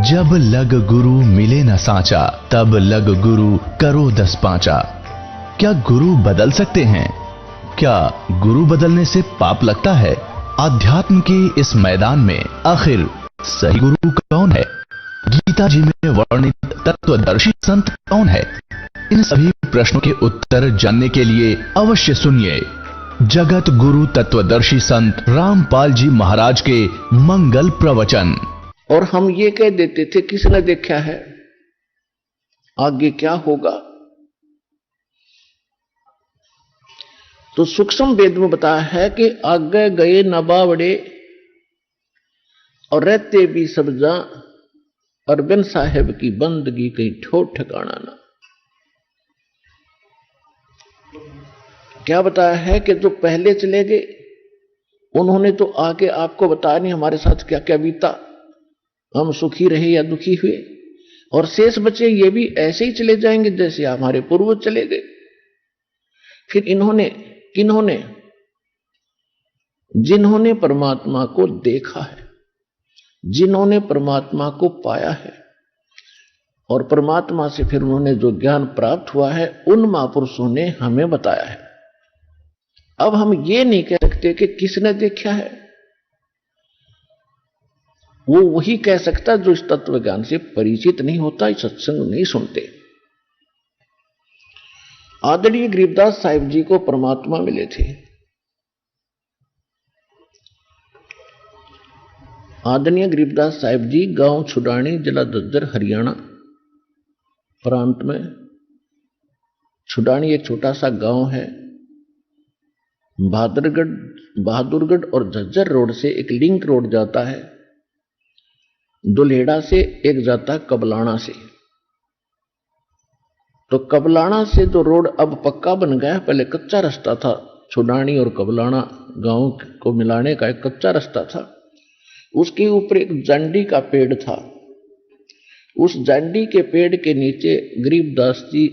जब लग गुरु मिले न सांचा, तब लग गुरु करो 10 पांचा। क्या गुरु बदल सकते हैं? क्या गुरु बदलने से पाप लगता है? आध्यात्म के इस मैदान में आखिर सही गुरु कौन है? गीता जी में वर्णित तत्वदर्शी संत कौन है? इन सभी प्रश्नों के उत्तर जानने के लिए अवश्य सुनिए जगत गुरु तत्वदर्शी संत रामपाल जी महाराज के मंगल प्रवचन। और हम ये कह देते थे किसने देखा है, आगे क्या होगा। तो सूक्ष्म वेद में बताया है कि आगे गए नबावड़े और रहते भी सबजा, और बिन साहेब की बंदगी कहीं ठोर ठिकाना ना। क्या बताया है कि जो पहले चले गए उन्होंने तो आके आपको बताया नहीं हमारे साथ क्या क्या बीता, हम सुखी रहे या दुखी हुए, और शेष बचे ये भी ऐसे ही चले जाएंगे जैसे हमारे पूर्वज चले गए। फिर इन्होंने किन्होंने? जिन्होंने परमात्मा को देखा है, जिन्होंने परमात्मा को पाया है, और परमात्मा से फिर उन्होंने जो ज्ञान प्राप्त हुआ है उन महापुरुषों ने हमें बताया है। अब हम ये नहीं कह सकते कि किसने देखा है, वो वही कह सकता जो इस तत्व ज्ञान से परिचित नहीं होता, इस सत्संग नहीं सुनते। आदरणीय गरीबदास साहिब जी को परमात्मा मिले थे। आदरणीय गरीबदास साहिब जी गांव छुडानी, जिला झज्जर, हरियाणा प्रांत में। छुडानी एक छोटा सा गांव है। बहादुरगढ़ और झज्जर रोड से एक लिंक रोड जाता है, दुल्हेड़ा से एक जाता कबलाना से। तो कबलाना से जो रोड अब पक्का बन गया है, पहले कच्चा रास्ता था। छुडानी और कबलाना गांव को मिलाने का एक कच्चा रास्ता था। उसके ऊपर एक जांडी का पेड़ था। उस जांडी के पेड़ के नीचे गरीबदास जी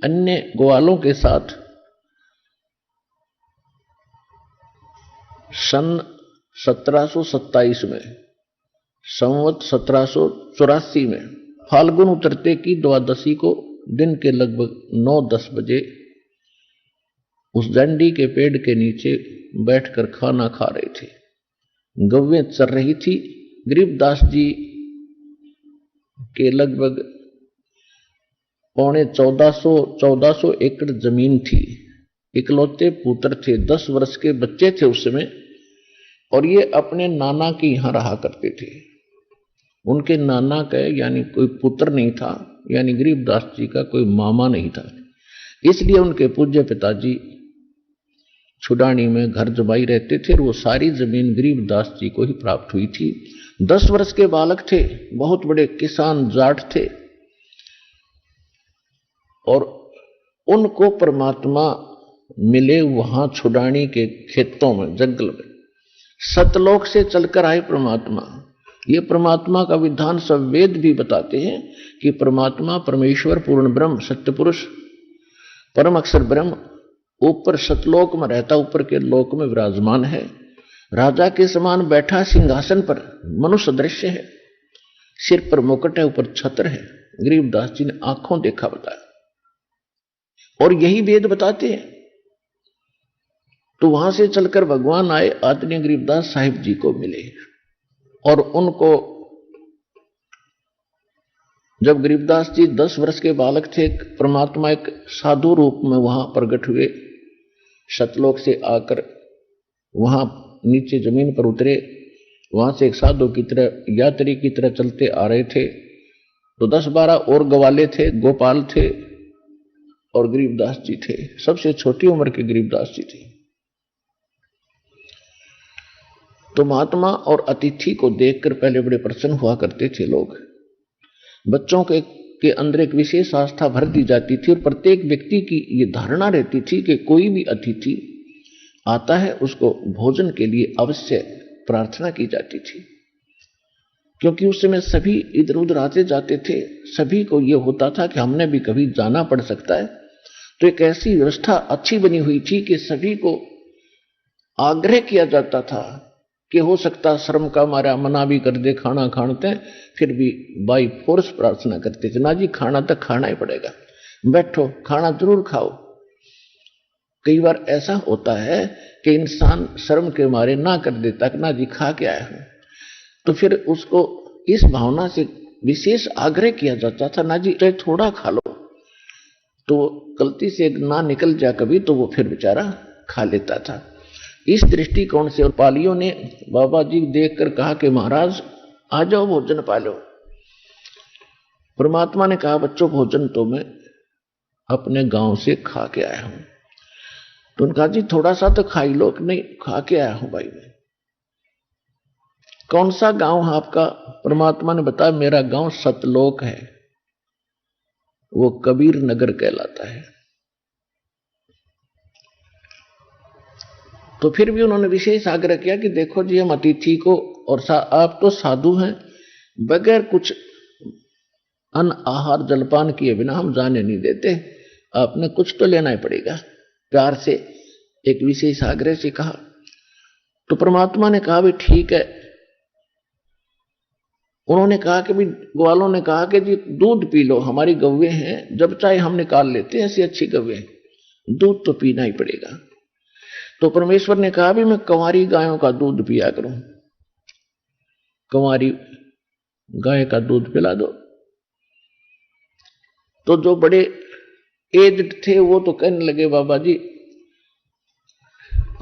अन्य ग्वालों के साथ सन 1727 में, संवत 1784 में फाल्गुन उतरते की द्वादशी को दिन के लगभग 9-10 बजे उस जांडी के पेड़ के नीचे बैठकर खाना खा रहे थे। गव्वें चर रही थी। गरीबदास जी के लगभग 1400 एकड़ जमीन थी। इकलौते पुत्र थे, 10 वर्ष के बच्चे थे उस समय, और ये अपने नाना के यहां रहा करते थे। उनके नाना का यानी कोई पुत्र नहीं था, यानी गरीबदास जी का कोई मामा नहीं था। इसलिए उनके पूज्य पिताजी छुडानी में घर जमाई रहते थे, और वो सारी जमीन गरीबदास जी को ही प्राप्त हुई थी। 10 वर्ष के बालक थे, बहुत बड़े किसान जाट थे, और उनको परमात्मा मिले वहां छुडानी के खेतों में, जंगल में। सतलोक से चलकर आए परमात्मा। ये परमात्मा का विधान सब वेद भी बताते हैं कि परमात्मा परमेश्वर पूर्ण ब्रह्म सत्य पुरुष परम अक्षर ब्रह्म ऊपर सतलोक में रहता, ऊपर के लोक में विराजमान है। राजा के समान बैठा सिंहासन पर, मनुष्य दृश्य है, सिर पर मुकुट है, ऊपर छत्र है। गरीबदास जी ने आंखों देखा बताया, और यही वेद बताते हैं। तो वहां से चलकर भगवान आए, आदरणीय गरीबदास साहिब जी को मिले, और उनको जब गरीबदास जी 10 वर्ष के बालक थे, परमात्मा एक साधु रूप में वहां प्रकट हुए। सतलोक से आकर वहां नीचे जमीन पर उतरे। वहां से एक साधु की तरह, यात्री की तरह चलते आ रहे थे। तो 10-12 और ग्वाले थे, गोपाल थे, और गरीबदास जी थे। सबसे छोटी उम्र के गरीबदास जी थे। तो महात्मा और अतिथि को देखकर पहले बड़े प्रसन्न हुआ करते थे लोग। बच्चों के अंदर एक विशेष आस्था भर दी जाती थी, और प्रत्येक व्यक्ति की ये धारणा रहती थी कि कोई भी अतिथि आता है उसको भोजन के लिए अवश्य प्रार्थना की जाती थी। क्योंकि उस समय सभी इधर उधर आते जाते थे, सभी को यह होता था कि हमने भी कभी जाना पड़ सकता है। तो एक ऐसी व्यवस्था अच्छी बनी हुई थी कि सभी को आग्रह किया जाता था कि हो सकता श्रम का मारा मना भी कर दे खाना खाते, फिर भी बाई फोर्स प्रार्थना करते थे, ना जी खाना तो खाना ही पड़ेगा, बैठो खाना जरूर खाओ। कई बार ऐसा होता है कि इंसान शर्म के मारे ना कर देता कि ना जी खा के आया हूं, तो फिर उसको इस भावना से विशेष आग्रह किया जाता था, ना जी चाहे थोड़ा खा लो, तो गलती से ना निकल जा कभी तो वो फिर बेचारा खा लेता था। इस दृष्टिकोण से और पालियों ने बाबा जी देखकर कहा कि महाराज आ जाओ भोजन पालो। परमात्मा ने कहा बच्चों भोजन तो मैं अपने गांव से खा के आया हूं। तो उनका जी थोड़ा सा तो खाई लो। कि नहीं खा के आया हूं भाई मैं। कौन सा गांव है आपका? परमात्मा ने बताया मेरा गांव सतलोक है, वो कबीर नगर कहलाता है। तो फिर भी उन्होंने विशेष आग्रह किया कि देखो जी हम अतिथि को, और आप तो साधु हैं, बगैर कुछ अन्न आहार जलपान किए बिना हम जाने नहीं देते, आपने कुछ तो लेना ही पड़ेगा। प्यार से एक विशेष आग्रह से कहा। तो परमात्मा ने कहा भी ठीक है। उन्होंने कहा कि भी ग्वालों ने कहा कि जी दूध पी लो, हमारी गौवें हैं, जब चाहे हम निकाल लेते हैं, ऐसी अच्छी गौवें, दूध तो पीना ही पड़ेगा। तो परमेश्वर ने कहा भी मैं कंवारी गायों का दूध पिया करूं, कंवारी गाय का दूध पिला दो। तो जो बड़े एज्ड थे वो तो कहने लगे बाबा जी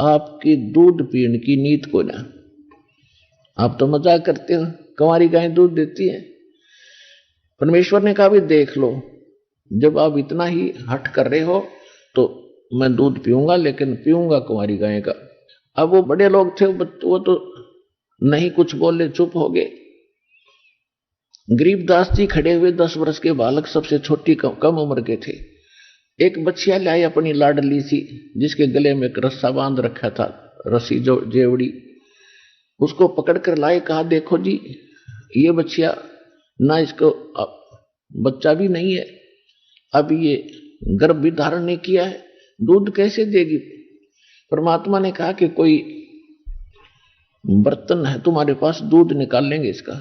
आपकी दूध पीने की नीत को ना, आप तो मजाक करते हो, कंवारी गाय दूध देती है। परमेश्वर ने कहा भी देख लो, जब आप इतना ही हट कर रहे हो तो मैं दूध पीऊंगा, लेकिन पीऊंगा कुंवारी गाय का। अब वो बड़े लोग थे, वो तो नहीं कुछ बोले, चुप हो गए। गरीबदास जी खड़े हुए, 10 वर्ष के बालक, सबसे छोटी कम उम्र के थे। एक बच्चिया लाई अपनी लाडली सी, जिसके गले में एक रस्सा बांध रखा था, रस्सी जो जेवड़ी, उसको पकड़कर लाए। कहा देखो जी ये बच्चिया ना, इसको बच्चा भी नहीं है, अब ये गर्भ भी धारण नहीं किया है, दूध कैसे देगी? परमात्मा ने कहा कि कोई बर्तन है तुम्हारे पास, दूध निकाल लेंगे इसका।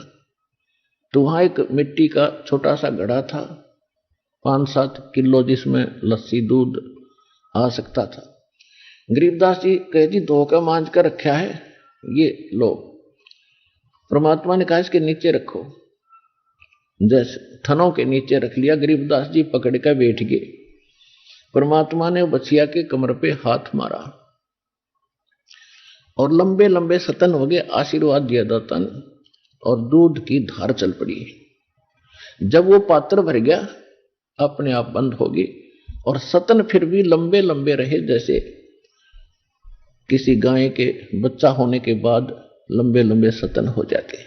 तो वहां एक मिट्टी का छोटा सा घड़ा था, 5-7 किलो, जिसमें लस्सी दूध आ सकता था। गरीबदास जी कहे जी धोखा मांझ कर रखा है, ये लो। परमात्मा ने कहा इसके नीचे रखो, जैसे थनों के नीचे रख लिया। गरीबदास जी पकड़ कर बैठ गए। परमात्मा ने बच्चिया के कमर पे हाथ मारा और लंबे लंबे सतन हो गए, आशीर्वाद दिया दाता ने, और दूध की धार चल पड़ी। जब वो पात्र भर गया अपने आप बंद होगी, और सतन फिर भी लंबे लंबे रहे, जैसे किसी गाय के बच्चा होने के बाद लंबे लंबे सतन हो जाते,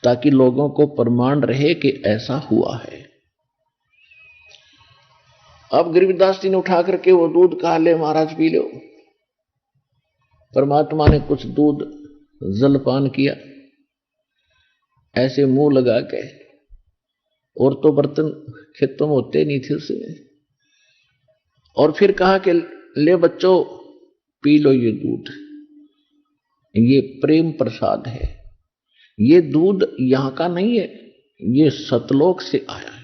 ताकि लोगों को प्रमाण रहे कि ऐसा हुआ है। अब गरीबदास जी ने उठा करके वो दूध कहा ले महाराज पी लो। परमात्मा ने कुछ दूध जलपान किया, ऐसे मुंह लगा के, और तो बर्तन खेतों में होते नहीं थे उसमें, और फिर कहा कि ले बच्चों पी लो ये दूध, ये प्रेम प्रसाद है, ये दूध यहां का नहीं है, ये सतलोक से आया है,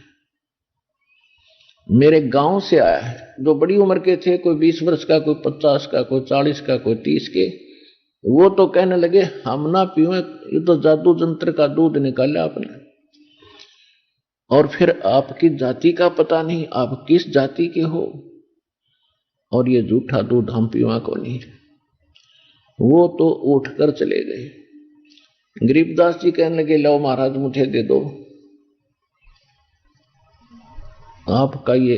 मेरे गांव से आया है। जो बड़ी उम्र के थे, कोई 20 वर्ष का, कोई 50 का, कोई 40 का, कोई 30 के, वो तो कहने लगे हम ना पीवे, ये तो जादू जंत्र का दूध निकाला आपने, और फिर आपकी जाति का पता नहीं, आप किस जाति के हो, और ये झूठा दूध हम पीवा को नहीं। वो तो उठकर चले गए। गरीबदास जी कहने लगे लो महाराज मुझे दे दो, आपका ये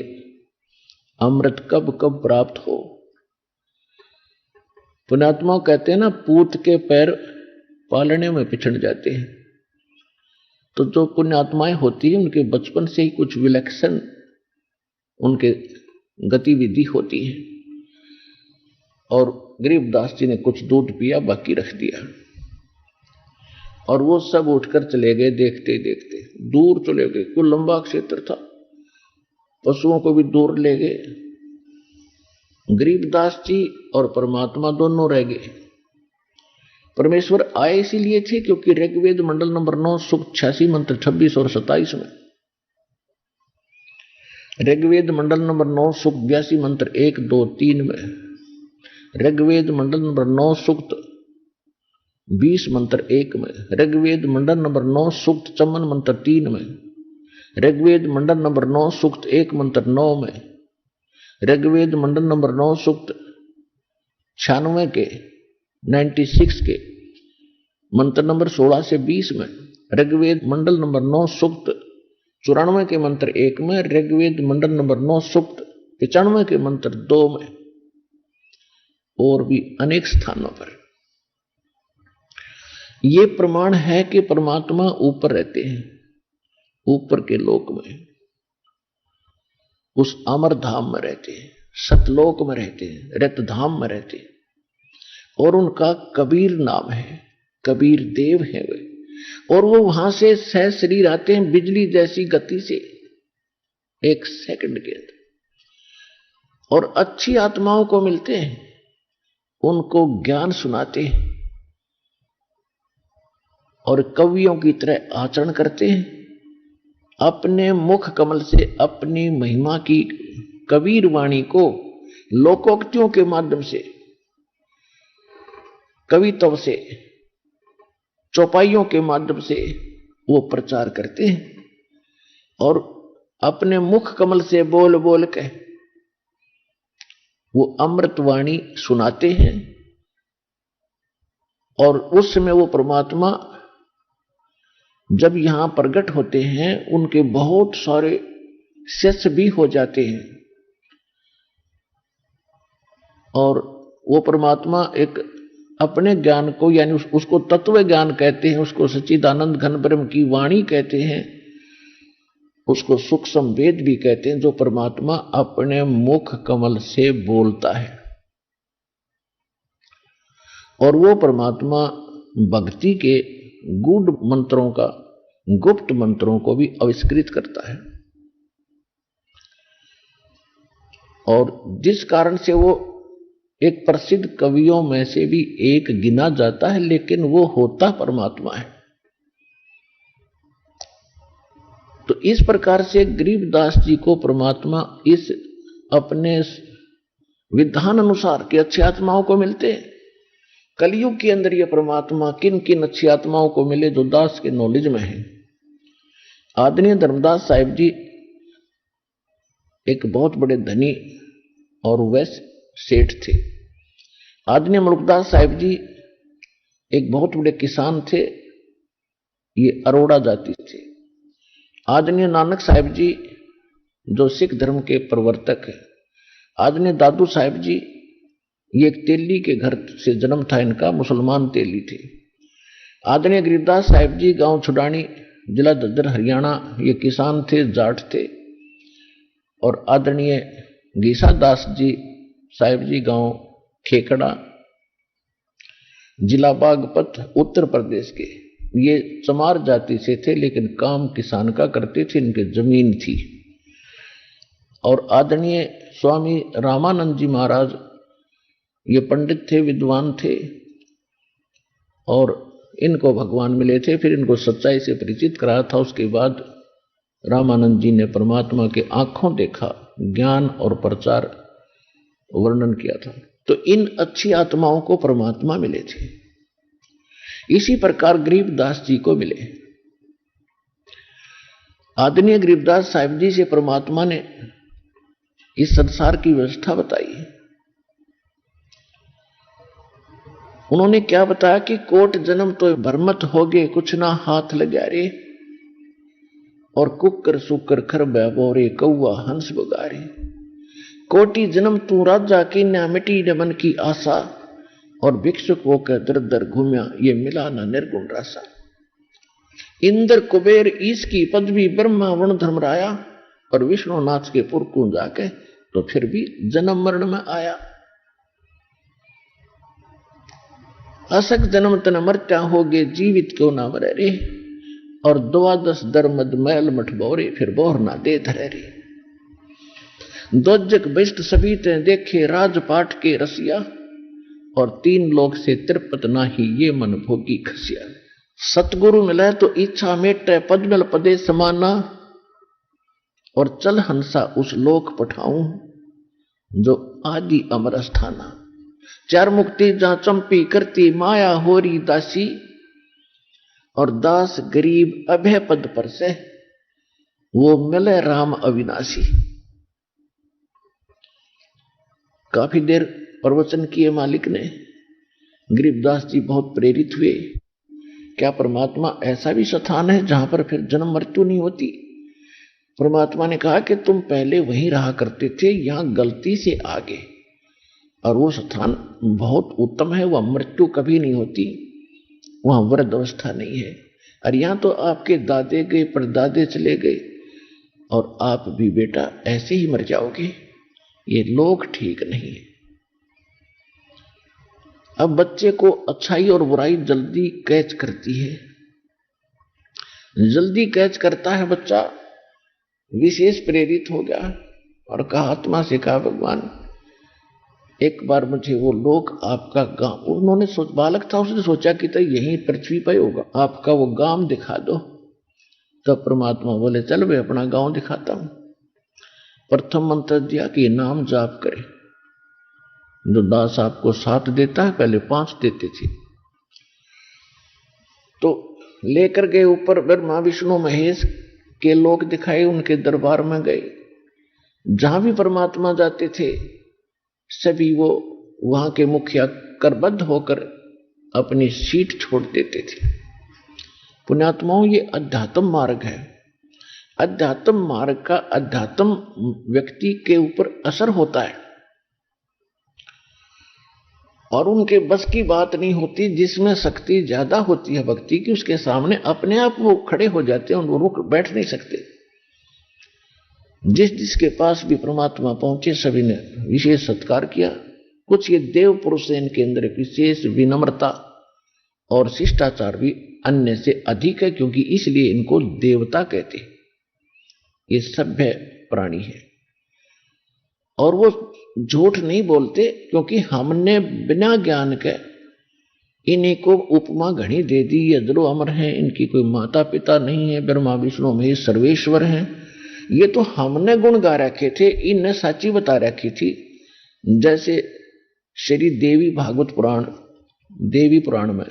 अमृत कब कब प्राप्त हो। पुण्यात्मा कहते हैं ना, पूत के पैर पालने में पिछड़ जाते हैं। तो जो पुण्यात्माएं होती है उनके बचपन से ही कुछ विलक्षण उनके गतिविधि होती है। और गरीबदास जी ने कुछ दूध पिया, बाकी रख दिया, और वो सब उठकर चले गए। देखते देखते दूर चले गए, कोई लंबा क्षेत्र था, पशुओं को भी दूर ले गए। गरीबदास जी और परमात्मा दोनों रह गए। परमेश्वर आए इसीलिए थे क्योंकि ऋग्वेद मंडल नंबर 9 सूक्त 86 मंत्र 26 और 27 में, ऋग्वेद मंडल नंबर 9 सूक्त 82 मंत्र 1, 2, 3 में, ऋग्वेद मंडल नंबर 9 सूक्त 20 मंत्र 1 में, ऋग्वेद मंडल नंबर 9 सूक्त 54 मंत्र 3 में, ऋग्वेद मंडल नंबर 9 सूक्त 1 मंत्र 9 में, ऋग्वेद मंडल नंबर 9 सूक्त 96 के 96 के मंत्र नंबर 16 से 20 में, ऋग्वेद मंडल नंबर 9 सूक्त 94 के मंत्र 1 में, ऋग्वेद मंडल नंबर 9 सूक्त 95 के मंत्र 2 में, और भी अनेक स्थानों पर ये प्रमाण है कि परमात्मा ऊपर रहते हैं, ऊपर के लोक में, उस अमर धाम में रहते हैं, सतलोक में रहते हैं, रतधाम में रहते हैं, और उनका कबीर नाम है, कबीर देव है वे, और वो वहां से सह शरीर आते हैं बिजली जैसी गति से 1 सेकंड के अंदर, और अच्छी आत्माओं को मिलते हैं, उनको ज्ञान सुनाते हैं और कवियों की तरह आचरण करते हैं, अपने मुख कमल से अपनी महिमा की कबीर वाणी को लोकोक्तियों के माध्यम से, कविताओं से, चौपाइयों के माध्यम से वो प्रचार करते हैं, और अपने मुख कमल से बोल बोल के वो अमृतवाणी सुनाते हैं, और उस समय वो परमात्मा जब यहां प्रकट होते हैं उनके बहुत सारे शिष्य भी हो जाते हैं, और वो परमात्मा एक अपने ज्ञान को, यानी उसको तत्व ज्ञान कहते हैं, उसको सच्चिदानंद घन ब्रह्म की वाणी कहते हैं, उसको सूक्ष्म वेद भी कहते हैं, जो परमात्मा अपने मुख कमल से बोलता है, और वो परमात्मा भक्ति के गूढ़ मंत्रों का, गुप्त मंत्रों को भी आविष्कृत करता है, और जिस कारण से वो एक प्रसिद्ध कवियों में से भी एक गिना जाता है, लेकिन वो होता परमात्मा है। तो इस प्रकार से गरीबदास जी को परमात्मा इस अपने विधान अनुसार के अच्छी आत्माओं को मिलते हैं। कलयुग के अंदर ये परमात्मा किन किन अच्छी आत्माओं को मिले जो दास के नॉलेज में है। आदरणीय धर्मदास साहिब जी एक बहुत बड़े धनी और वैश्य सेठ थे। आदरणीय मुल्कदास साहिब जी एक बहुत बड़े किसान थे, ये अरोड़ा जाति थे। आदरणीय नानक साहिब जी जो सिख धर्म के प्रवर्तक है। आदरणीय दादू साहिब जी ये एक तेली के घर से जन्म था इनका, मुसलमान तेली थे। आदरणीय गरीबदास साहिब जी गांव छुडानी, जिला दद्दर, हरियाणा, ये किसान थे, जाट थे। और आदरणीय गीसा दास जी साहिब जी गांव खेकड़ा, जिला बागपत, उत्तर प्रदेश के। ये चमार जाति से थे, लेकिन काम किसान का करते थे, इनके जमीन थी। और आदरणीय स्वामी रामानंद जी महाराज ये पंडित थे, विद्वान थे, और इनको भगवान मिले थे। फिर इनको सच्चाई से परिचित कराया था। उसके बाद रामानंद जी ने परमात्मा के आंखों देखा, ज्ञान और प्रचार वर्णन किया था। तो इन अच्छी आत्माओं को परमात्मा मिले थे। इसी प्रकार गरीबदास जी को मिले। आदरणीय गरीबदास साहिब जी से परमात्मा ने इस संसार की व्यवस्था बताई। उन्होंने क्या बताया कि कोट जन्म तो भरमत होगे, कुछ ना हाथ लगा रे, और कुकर सुकर खर बोरे, कौआ हंस बगारे। कोटि जन्म तू राजा की, ना मिटी न मन की आशा, और भिक्षुक होकर दर दर घूमिया, ये मिला ना निर्गुण रासा। इंद्र कुबेर ईश की पदवी, ब्रह्मा वरुण धर्मराया, और विष्णुनाथ के पुर को जाके तो फिर भी जन्म मरण में आया। असक जन्म तन मरत्या होगे, जीवित क्यों ना मरे रे, और 12 दर मद मैल मठ बोरे, फिर बोर ना दे धरे रे। दोजक बिष्ट सभी ते देखे, राजपाट के रसिया, और 3 लोक से तृप्त नाही, ये मन भोगी खसिया। सतगुरु मिले तो इच्छा मेटे, पद्मल पदे समाना, और चल हंसा उस लोक पठाऊं, जो आदि अमर स्थाना। 4 मुक्ति जहां चंपी करती, माया होरी दासी, और दास गरीब अभय पद पर से, वो मिले राम अविनाशी। काफी देर प्रवचन किए मालिक ने। गरीबदास जी बहुत प्रेरित हुए। क्या परमात्मा ऐसा भी स्थान है जहां पर फिर जन्म मृत्यु नहीं होती? परमात्मा ने कहा कि तुम पहले वहीं रहा करते थे, यहां गलती से आगे, और वो स्थान बहुत उत्तम है, वह मृत्यु कभी नहीं होती, वहां वृद्ध अवस्था नहीं है। और यहां तो आपके दादे गए, परदादे चले गए, और आप भी बेटा ऐसे ही मर जाओगे। ये लोग ठीक नहीं है। अब बच्चे को अच्छाई और बुराई जल्दी कैच करती है, जल्दी कैच करता है बच्चा। विशेष प्रेरित हो गया और कहा, आत्मा से कहा, भगवान एक बार मुझे वो लोग आपका गांव, उन्होंने बालक था, उसने सोचा कि तो यहीं पृथ्वी पर होगा, आपका वो गांव दिखा दो। तब परमात्मा बोले, चल मैं अपना गांव दिखाता हूं। प्रथम मंत्र दिया कि नाम जाप करे। जो दास आपको 7 देता है, पहले 5 देते थे। तो लेकर गए ऊपर, ब्रह्मा विष्णु महेश के लोग दिखाए, उनके दरबार में गए। जहां भी परमात्मा जाते थे, सभी वो वहां के मुखिया करबद्ध होकर अपनी सीट छोड़ देते थे। पुण्यात्माओं, ये अध्यात्म मार्ग है। अध्यात्म मार्ग का अध्यात्म व्यक्ति के ऊपर असर होता है, और उनके बस की बात नहीं होती। जिसमें शक्ति ज्यादा होती है भक्ति की, उसके सामने अपने आप वो खड़े हो जाते हैं, वो रुक बैठ नहीं सकते। जिसके पास भी परमात्मा पहुंचे, सभी ने विशेष सत्कार किया। कुछ ये देव पुरुष है, इनके अंदर विशेष विनम्रता और शिष्टाचार भी अन्य से अधिक है, क्योंकि इसलिए इनको देवता कहते हैं। ये सभ्य प्राणी है, और वो झूठ नहीं बोलते, क्योंकि हमने बिना ज्ञान के इन्हीं को उपमा घनी दे दी। ये अजरो अमर है, इनकी कोई माता पिता नहीं है, ब्रह्मा विष्णु महेश सर्वेश्वर हैं। ये तो हमने गुण गा रखे थे, इनने साची बता रखी थी। जैसे श्री देवी भागवत पुराण, देवी पुराण में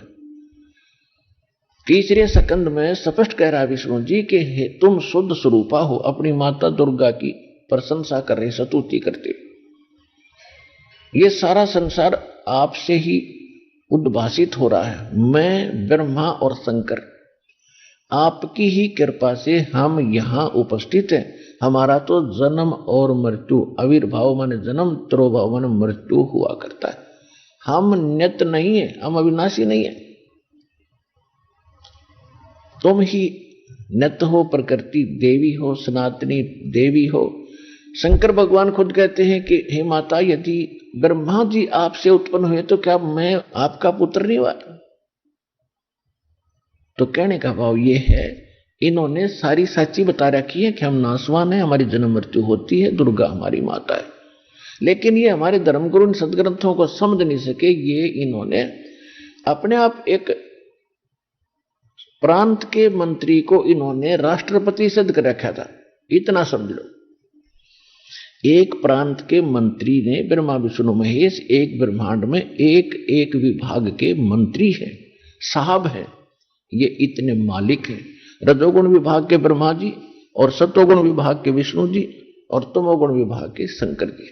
3रे स्कंद में स्पष्ट कह रहा विष्णु जी कि तुम शुद्ध स्वरूपा हो, अपनी माता दुर्गा की प्रशंसा कर रहे, स्तुति करते। ये सारा संसार आपसे ही उद्भासित हो रहा है। मैं, ब्रह्मा और शंकर, आपकी ही कृपा से हम यहां उपस्थित हैं। हमारा तो जन्म और मृत्यु, आविर्भाव माने जन्म, तिरोभाव माने मृत्यु हुआ करता है। हम नित्य नहीं है, हम अविनाशी नहीं है। तुम ही नित्य हो, प्रकृति देवी हो, सनातनी देवी हो। शंकर भगवान खुद कहते हैं कि हे माता, यदि ब्रह्मा जी आपसे उत्पन्न हुए तो क्या मैं आपका पुत्र नहीं हुआ? तो कहने का भाव ये है, इन्होंने सारी सच्ची बता रखी है कि हम नासवान हैं, हमारी जन्म मृत्यु होती है, दुर्गा हमारी माता है। लेकिन ये हमारे धर्मगुरु इन सदग्रंथों को समझ नहीं सके। ये इन्होंने अपने आप एक प्रांत के मंत्री को इन्होंने राष्ट्रपति सिद्ध कर रखा था। इतना समझ लो, एक प्रांत के मंत्री ने, ब्रह्मा विष्णु महेश एक ब्रह्मांड में एक एक विभाग के मंत्री हैं, साहब हैं। ये इतने मालिक हैं। रजोगुण विभाग के ब्रह्मा जी, और सतोगुण विभाग के विष्णु जी, और तमोगुण विभाग के शंकर जी।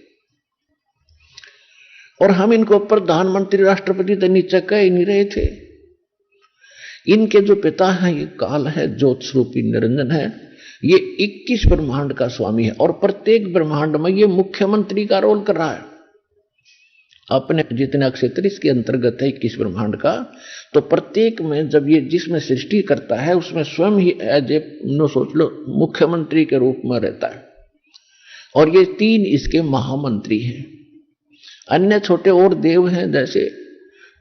और हम इनको प्रधानमंत्री राष्ट्रपति तो नीचे कह ही नहीं रहे थे। इनके जो पिता हैं, ये काल है, ज्योत स्वरूपी निरंजन है। ये 21 ब्रह्मांड का स्वामी है, और प्रत्येक ब्रह्मांड में ये मुख्यमंत्री का रोल कर रहा है। अपने जितने क्षेत्र इसके अंतर्गत है 21 ब्रह्मांड का, तो प्रत्येक में जब ये जिसमें सृष्टि करता है, उसमें स्वयं ही एज ए सोच लो मुख्यमंत्री के रूप में रहता है। और ये 3 इसके महामंत्री हैं। अन्य छोटे और देव हैं, जैसे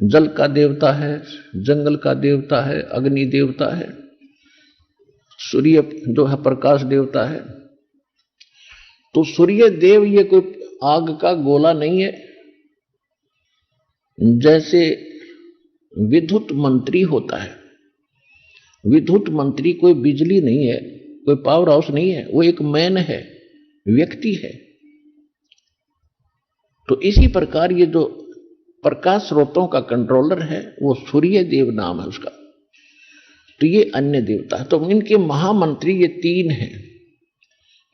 जल का देवता है, जंगल का देवता है, अग्नि देवता है, सूर्य जो है प्रकाश देवता है। तो सूर्य देव ये कोई आग का गोला नहीं है, जैसे विद्युत मंत्री होता है। विद्युत मंत्री कोई बिजली नहीं है, कोई पावर हाउस नहीं है, वो एक मैन है, व्यक्ति है। तो इसी प्रकार ये जो प्रकाश स्रोतों का कंट्रोलर है वो सूर्य देव नाम है उसका। तो ये अन्य देवता है। तो इनके महामंत्री ये तीन हैं।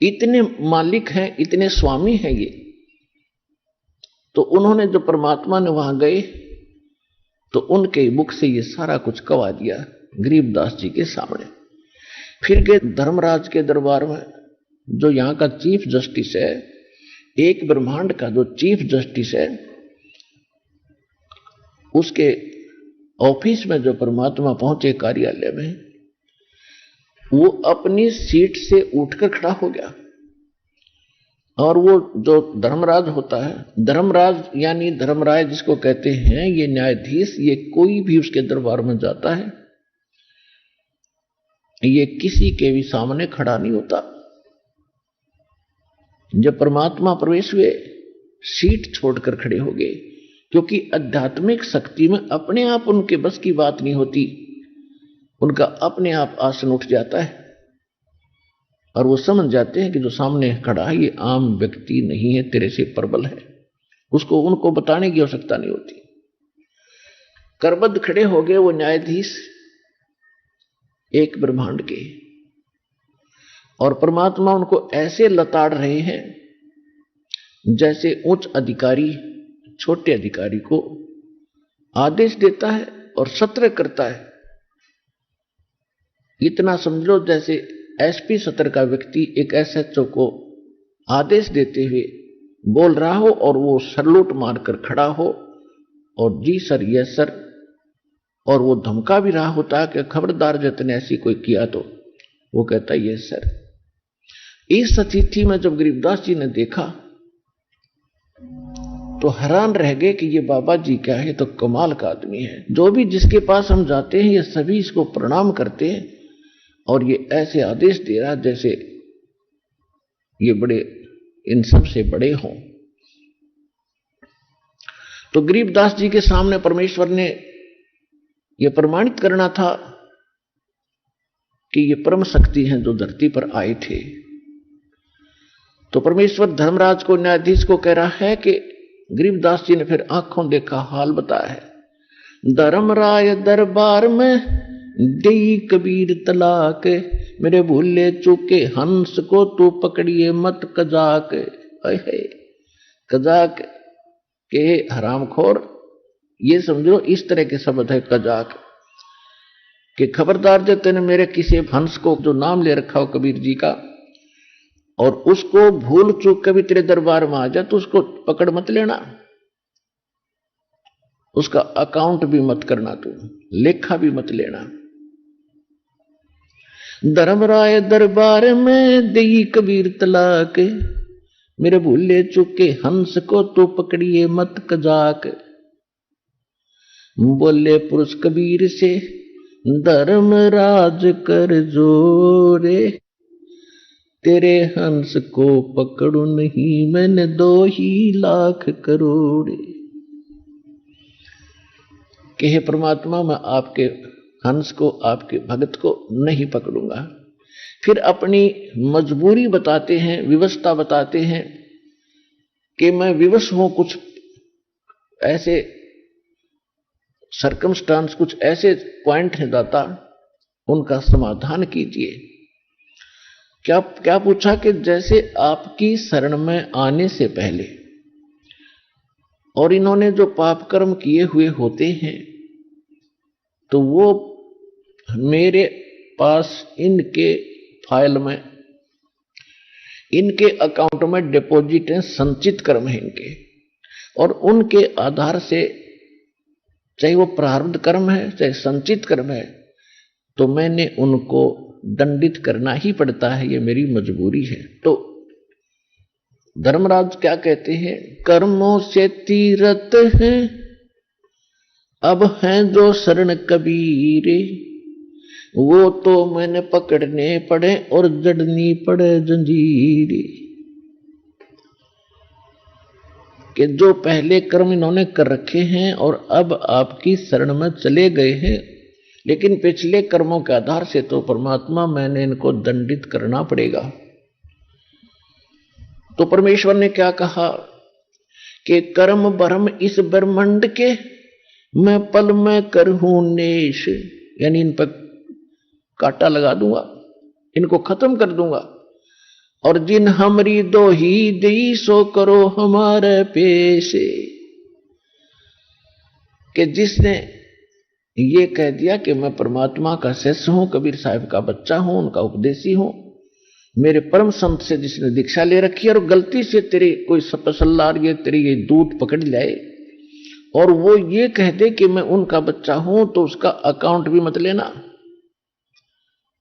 इतने मालिक हैं, इतने स्वामी हैं ये। तो उन्होंने जो परमात्मा ने वहां गए तो उनके मुख से ये सारा कुछ कवा दिया गरीबदास जी के सामने। फिर गए धर्मराज के दरबार में, जो यहाँ का चीफ जस्टिस है, एक ब्रह्मांड का जो चीफ जस्टिस है, उसके ऑफिस में जो परमात्मा पहुंचे कार्यालय में, वो अपनी सीट से उठकर खड़ा हो गया। और वो जो धर्मराज होता है, धर्मराज यानी धर्मराय जिसको कहते हैं, ये न्यायाधीश, ये कोई भी उसके दरबार में जाता है, ये किसी के भी सामने खड़ा नहीं होता। जब परमात्मा प्रवेश हुए, सीट छोड़कर खड़े हो गए, क्योंकि आध्यात्मिक शक्ति में अपने आप उनके बस की बात नहीं होती, उनका अपने आप आसन उठ जाता है और वो समझ जाते हैं कि जो सामने खड़ा है ये आम व्यक्ति नहीं है, तेरे से प्रबल है। उसको उनको बताने की आवश्यकता नहीं होती। करबद्ध खड़े हो गए वो न्यायाधीश एक ब्रह्मांड के, और परमात्मा उनको ऐसे लताड़ रहे हैं जैसे उच्च अधिकारी छोटे अधिकारी को आदेश देता है और सत्र करता है। इतना समझ लो जैसे एसपी सत्र का व्यक्ति एक एसएचओ को आदेश देते हुए बोल रहा हो और वो सैल्यूट मारकर खड़ा हो और जी सर, यस सर, और वो धमका भी रहा होता है कि खबरदार जितने ऐसी कोई किया तो वो कहता है यस सर। इस स्थिति में जब गरीबदास जी ने देखा तो हैरान रह गए कि ये बाबा जी क्या है, तो कमाल का आदमी है। जो भी जिसके पास हम जाते हैं ये सभी इसको प्रणाम करते हैं और ये ऐसे आदेश दे रहा जैसे ये बड़े इन सब से बड़े हों। तो गरीबदास जी के सामने परमेश्वर ने यह प्रमाणित करना था कि ये परम शक्ति हैं जो धरती पर आए थे। तो परमेश्वर धर्मराज को, न्यायाधीश को कह रहा है कि गरीबदास जी ने फिर आंखों देखा हाल बताया है। धर्मराय दरबार में देई कबीर तलाक, मेरे भूले चूके हंस को तू पकड़िए मत कजाक। कजाक के हरामखोर, ये समझो इस तरह के शब्द है कजाक कि खबरदार जो तेने मेरे किसी हंस को जो नाम ले रखा हो कबीर जी का, और उसको भूल चूक कभी तेरे दरबार में आ जाए तो उसको पकड़ मत लेना, उसका अकाउंट भी मत करना, तू लेखा भी मत लेना। धर्मराय दरबार में देई कबीर तलाक, मेरे भूले चुके हंस को तो पकड़िए मत कजाक। बोले पुरुष कबीर से धर्मराज कर जोरे, तेरे हंस को पकड़ू नहीं मैंने 2 ही लाख करोड़े। कि हे परमात्मा, मैं आपके हंस को, आपके भगत को नहीं पकड़ूंगा। फिर अपनी मजबूरी बताते हैं, विवशता बताते हैं कि मैं विवश हूं, कुछ ऐसे सर्कमस्टांस, कुछ ऐसे पॉइंट हैं दाता, उनका समाधान कीजिए। क्या क्या पूछा कि जैसे आपकी शरण में आने से पहले और इन्होंने जो पाप कर्म किए हुए होते हैं तो वो मेरे पास इनके फाइल में, इनके अकाउंट में डिपॉजिट है, संचित कर्म है इनके, और उनके आधार से चाहे वो प्रारब्ध कर्म है चाहे संचित कर्म है, तो मैंने उनको दंडित करना ही पड़ता है, ये मेरी मजबूरी है। तो धर्मराज क्या कहते हैं, कर्मों से तीरथ हैं अब हैं जो शरण कबीरे, वो तो मैंने पकड़ने पड़े और जड़नी पड़े जंजीरे। कि जो पहले कर्म इन्होंने कर रखे हैं और अब आपकी शरण में चले गए हैं, लेकिन पिछले कर्मों के आधार से तो परमात्मा मैंने इनको दंडित करना पड़ेगा। तो परमेश्वर ने क्या कहा कि कर्म भरम इस ब्रह्मांड के मैं पल में करहूं नेश, यानी इन पर कांटा लगा दूंगा, इनको खत्म कर दूंगा। और जिन हमरी दो ही दी सो करो हमारे पेशे, कि जिसने ये कह दिया कि मैं परमात्मा का शिष्य हूं, कबीर साहब का बच्चा हूं, उनका उपदेशी हूं, मेरे परम संत से जिसने दीक्षा ले रखी है, और गलती से तेरे कोई सपसल्लार ये तेरी ये दूध पकड़ लाए और वो ये कह दे कि मैं उनका बच्चा हूं, तो उसका अकाउंट भी मत लेना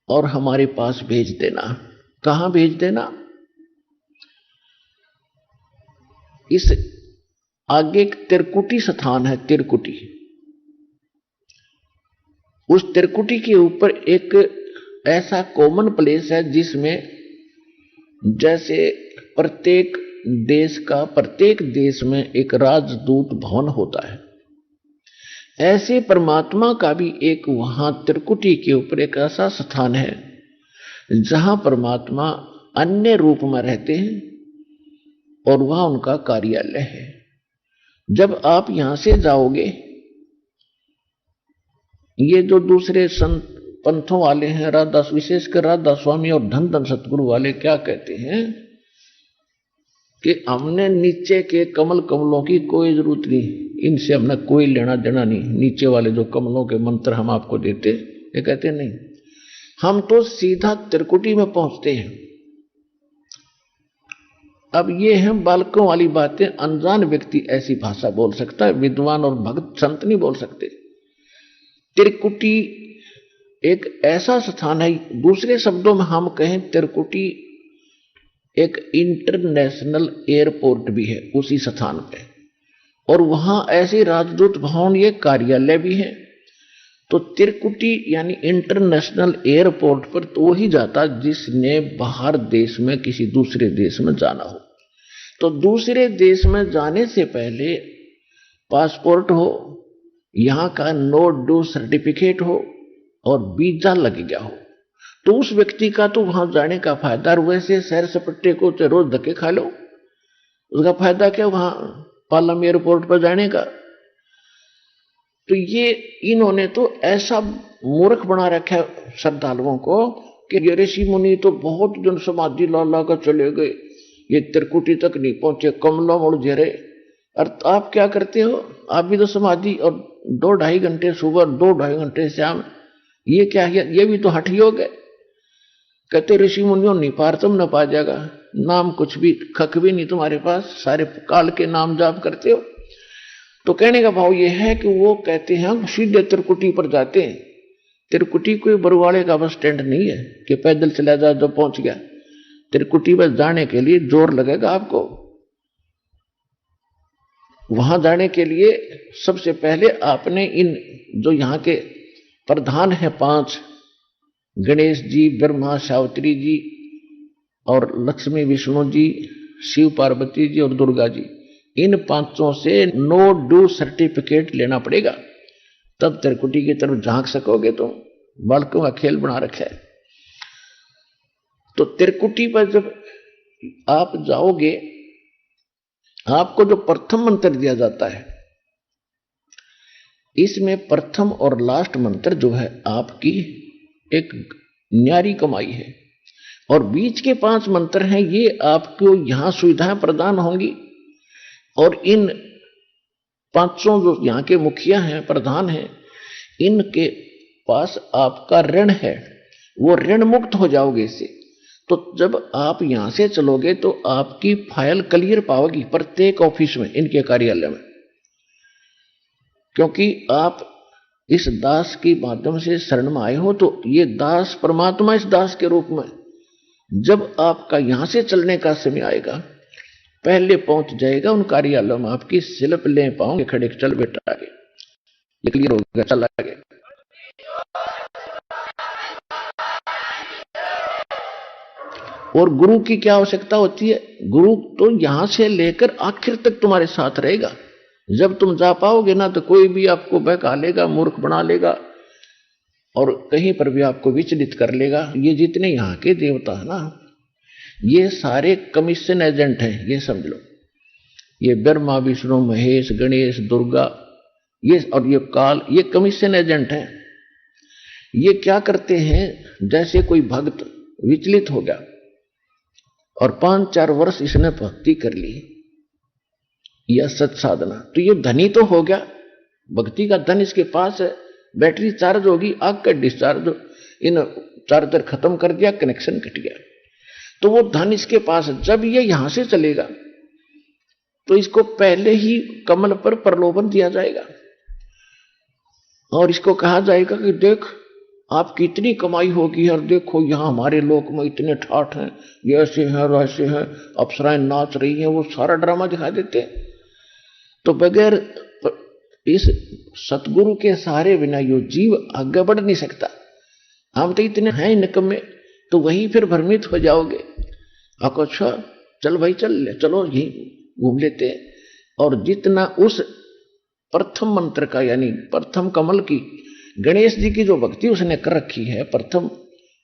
और हमारे पास भेज देना। कहां भेज देना? इस आगे एक तिरकुटी स्थान है, तिरकुटी। उस तिरकुटी के ऊपर एक ऐसा कॉमन प्लेस है जिसमें जैसे प्रत्येक देश में एक राजदूत भवन होता है, ऐसे परमात्मा का भी एक वहां त्रिकुटी के ऊपर एक ऐसा स्थान है जहां परमात्मा अन्य रूप में रहते हैं और वहां उनका कार्यालय है। जब आप यहां से जाओगे, ये जो दूसरे संत पंथों वाले हैं, राधा विशेषकर राधा स्वामी और धन धन सतगुरु वाले, क्या कहते हैं कि हमने नीचे के कमलों की कोई जरूरत नहीं, इनसे हमने कोई लेना देना नहीं, नीचे वाले जो कमलों के मंत्र हम आपको देते, ये कहते नहीं, हम तो सीधा त्रिकुटी में पहुंचते हैं। अब ये हैं बालकों वाली बातें, अनजान व्यक्ति ऐसी भाषा बोल सकता है, विद्वान और भक्त संत नहीं बोल सकते। त्रिकुटी एक ऐसा स्थान है, दूसरे शब्दों में हम कहें त्रिकुटी एक इंटरनेशनल एयरपोर्ट भी है उसी स्थान पे, और वहां ऐसे राजदूत भवन ये कार्यालय भी है। तो त्रिकुटी यानी इंटरनेशनल एयरपोर्ट पर तो वही जाता जिसने बाहर देश में किसी दूसरे देश में जाना हो। तो दूसरे देश में जाने से पहले पासपोर्ट हो, यहां का नो ड्यू सर्टिफिकेट हो और वीजा लग गया हो, तो उस व्यक्ति का तो वहां जाने का फायदा। वैसे सैर सपट्टे को तो रोज धक्के खा लो, उसका फायदा क्या वहां पालम एयरपोर्ट पर जाने का? तो ये इन्होंने तो ऐसा मूर्ख बना रखा है श्रद्धालुओं को कि ये ऋषि मुनि तो बहुत जन समाधि ला ला कर चले गए, ये त्रिकुटी तक नहीं पहुंचे, कमलों मुड़ झेरे। और आप क्या करते हो? आप भी तो समाधि, और 2-2.5 घंटे सुबह, 2-2.5 घंटे शाम, ये क्या है? ये भी तो हठ योग है। कहते ऋषि मुनियों नहीं पार तुम न पा जाएगा, नाम कुछ भी खक भी नहीं तुम्हारे पास, सारे काल के नाम जाप करते हो। तो कहने का भाव ये है कि वो कहते हैं हम सीधे त्रिकुटी पर जाते हैं। त्रिकुटी कोई बरवाड़े का बस स्टैंड नहीं है कि पैदल चला जाए तो पहुंच गया। त्रिकुटी पर जाने के लिए जोर लगेगा आपको। वहां जाने के लिए सबसे पहले आपने इन जो यहाँ के प्रधान है 5, गणेश जी, ब्रह्मा सावित्री जी और लक्ष्मी विष्णु जी, शिव पार्वती जी और दुर्गा जी, इन 5 से नो ड्यू सर्टिफिकेट लेना पड़ेगा, तब त्रिकुटी की तरफ झांक सकोगे। तुम बालकों का खेल बना रखा है। तो त्रिकुटी पर जब आप जाओगे, आपको जो प्रथम मंत्र दिया जाता है, इसमें प्रथम और लास्ट मंत्र जो है आपकी एक न्यारी कमाई है, और बीच के 5 मंत्र हैं, ये आपको यहां सुविधाएं प्रदान होंगी। और इन 5 जो यहां के मुखिया हैं, प्रधान हैं, इनके पास आपका ऋण है, वो ऋण मुक्त हो जाओगे इससे। तो जब आप यहां से चलोगे तो आपकी फाइल क्लियर पाओगी प्रत्येक ऑफिस में, इनके कार्यालय में, क्योंकि आप इस दास के माध्यम से शरण में आए हो। तो ये दास परमात्मा इस दास के रूप में जब आपका यहां से चलने का समय आएगा, पहले पहुंच जाएगा उन कार्यालयों में, आपकी सिलप ले पाओगे, खड़े चल बेटा आगे, ये क्लियर हो गया, चल आगे। और गुरु की क्या आवश्यकता होती है? गुरु तो यहां से लेकर आखिर तक तुम्हारे साथ रहेगा। जब तुम जा पाओगे ना तो कोई भी आपको बहका लेगा, मूर्ख बना लेगा और कहीं पर भी आपको विचलित कर लेगा। ये जितने यहाँ के देवता है ना, ये सारे कमीशन एजेंट हैं, ये समझ लो। ये ब्रह्मा, विष्णु, महेश, गणेश, दुर्गा, ये और ये काल, ये कमीशन एजेंट हैं। ये क्या करते हैं, जैसे कोई भक्त विचलित हो गया और 5-4 वर्ष इसने भक्ति कर ली या सत साधना, तो ये धनी तो हो गया, भक्ति का धन इसके पास है, बैटरी चार्ज होगी, आग का डिस्चार्ज, इन चार्जर खत्म कर दिया, कनेक्शन कट गया, तो वो धन इसके पास है। जब ये यहां से चलेगा तो इसको पहले ही कमल पर प्रलोभन दिया जाएगा और इसको कहा जाएगा कि देख आपकी इतनी कमाई होगी और देखो यहां हमारे लोक में इतने ठाठ हैं, ये ऐसे हैं वैसे हैं, अप्सराएं नाच रही हैं, वो सारा ड्रामा दिखा देते हैं। तो बगैर इस सतगुरु के सहारे बिना यो जीव आगे बढ़ नहीं सकता। हम तो इतने हैं निकम्मे, तो वहीं फिर भ्रमित हो जाओगे। आपको अच्छा चल भाई चलो यही घूम लेते हैं। और जितना उस प्रथम मंत्र का यानी प्रथम कमल की गणेश जी की जो भक्ति उसने कर रखी है प्रथम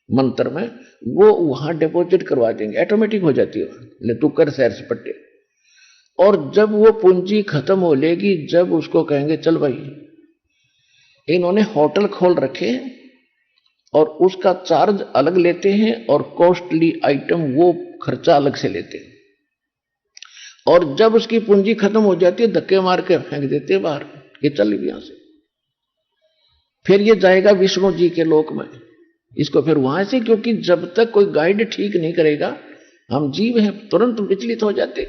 मंत्र में, वो वहां डिपॉजिट करवा देंगे, ऑटोमेटिक हो जाती है, ले तू कर सैर सपट्टे। और जब वो पूंजी खत्म हो लेगी, जब उसको कहेंगे चल भाई, इन्होंने होटल खोल रखे और उसका चार्ज अलग लेते हैं और कॉस्टली आइटम वो खर्चा अलग से लेते हैं, और जब उसकी पूंजी खत्म हो जाती है धक्के मार के फेंक देते हैं बाहर, ये चल यहां से। फिर ये जाएगा विष्णु जी के लोक में, इसको फिर वहां से, क्योंकि जब तक कोई गाइड ठीक नहीं करेगा, हम जीव हैं तुरंत विचलित हो जाते।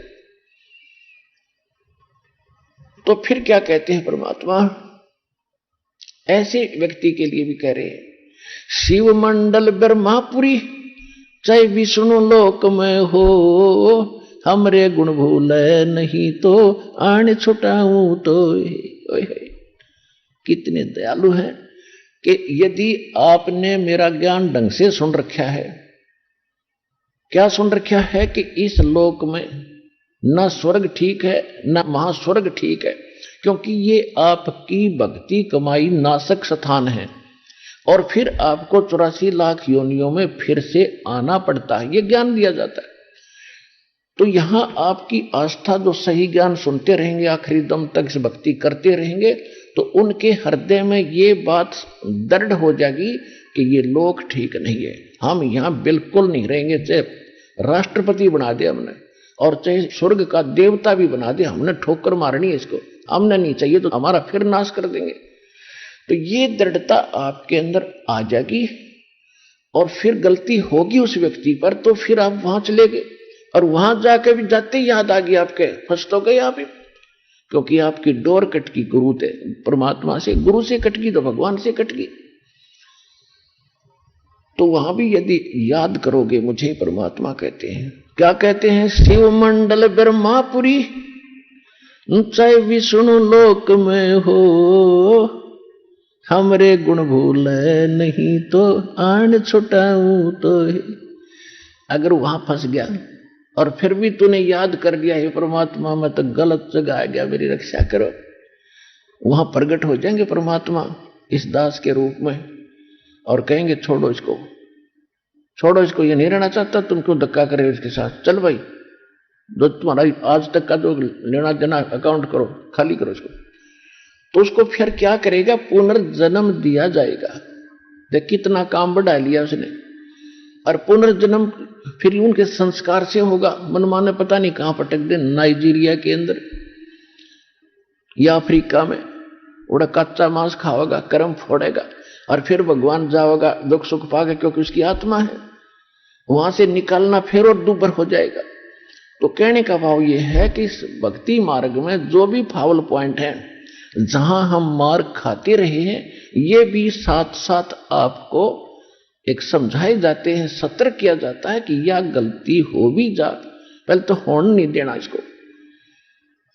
तो फिर क्या कहते हैं परमात्मा, ऐसे व्यक्ति के लिए भी कह रहे हैं, शिव मंडल ब्रह्मापुरी चाहे विष्णु लोक में हो, हमरे गुण भूले नहीं तो आने छुटाऊं तो। कितने दयालु हैं कि यदि आपने मेरा ज्ञान ढंग से सुन रखा है, क्या सुन रखा है कि इस लोक में ना स्वर्ग ठीक है ना महास्वर्ग ठीक है, क्योंकि ये आपकी भक्ति कमाई नाशक स्थान है और फिर आपको 84 लाख योनियों में फिर से आना पड़ता है, ये ज्ञान दिया जाता है। तो यहां आपकी आस्था जो सही ज्ञान सुनते रहेंगे, आखिरी दम तक इस भक्ति करते रहेंगे, तो उनके हृदय में ये बात दृढ़ हो जाएगी कि ये लोक ठीक नहीं है, हम यहां बिल्कुल नहीं रहेंगे। चाहे राष्ट्रपति बना दे हमने और चाहे स्वर्ग का देवता भी बना दे, हमने ठोकर मारनी है इसको, हमने नहीं चाहिए तो हमारा फिर नाश कर देंगे। तो ये दृढ़ता आपके अंदर आ जाएगी और फिर गलती होगी उस व्यक्ति पर तो फिर आप वहां चले गए और वहां जाके भी जाते ही याद आ गई आपके, फंस तो गए आप, क्योंकि आपकी डोर कट गई गुरु से, परमात्मा से, गुरु से कट गई तो भगवान से कट गई। तो वहां भी यदि याद करोगे मुझे, परमात्मा कहते हैं, क्या कहते हैं, शिव मंडल ब्रह्मापुरी चाहे विष्णु लोक में हो, हमरे गुण भूले नहीं तो आन छुटाऊं तो। अगर वहां फंस गया और फिर भी तूने याद कर लिया, हे परमात्मा मैं तो गलत जगह आ गया, मेरी रक्षा करो, वहां प्रकट हो जाएंगे परमात्मा इस दास के रूप में और कहेंगे छोड़ो इसको, छोड़ो इसको, ये नहीं रहना चाहता, तुम क्यों धक्का करे इसके साथ, चल भाई जो तुम्हारा आज तक का जो लेना देना अकाउंट करो, खाली करो इसको। तो उसको फिर क्या करेगा, पुनर्जन्म दिया जाएगा। देख कितना काम बढ़ा लिया उसने। और पुनर्जन्म फिर उनके संस्कार से होगा, मनमाने पता नहीं कहां पटक दे, नाइजीरिया के अंदर या अफ्रीका में, उड़ा कच्चा मांस खाओगा, कर्म फोड़ेगा और फिर भगवान जाओगा दुख सुख पाएगा, क्योंकि उसकी आत्मा है। वहां से निकालना फिर और दुबर हो जाएगा। तो कहने का भाव यह है कि इस भक्ति मार्ग में जो भी फाउल पॉइंट है, जहां हम मार खाते रहे हैं, ये भी साथ साथ आपको एक समझाए जाते हैं, सतर्क किया जाता है कि यह गलती हो भी जा, पहले तो होने नहीं देना इसको,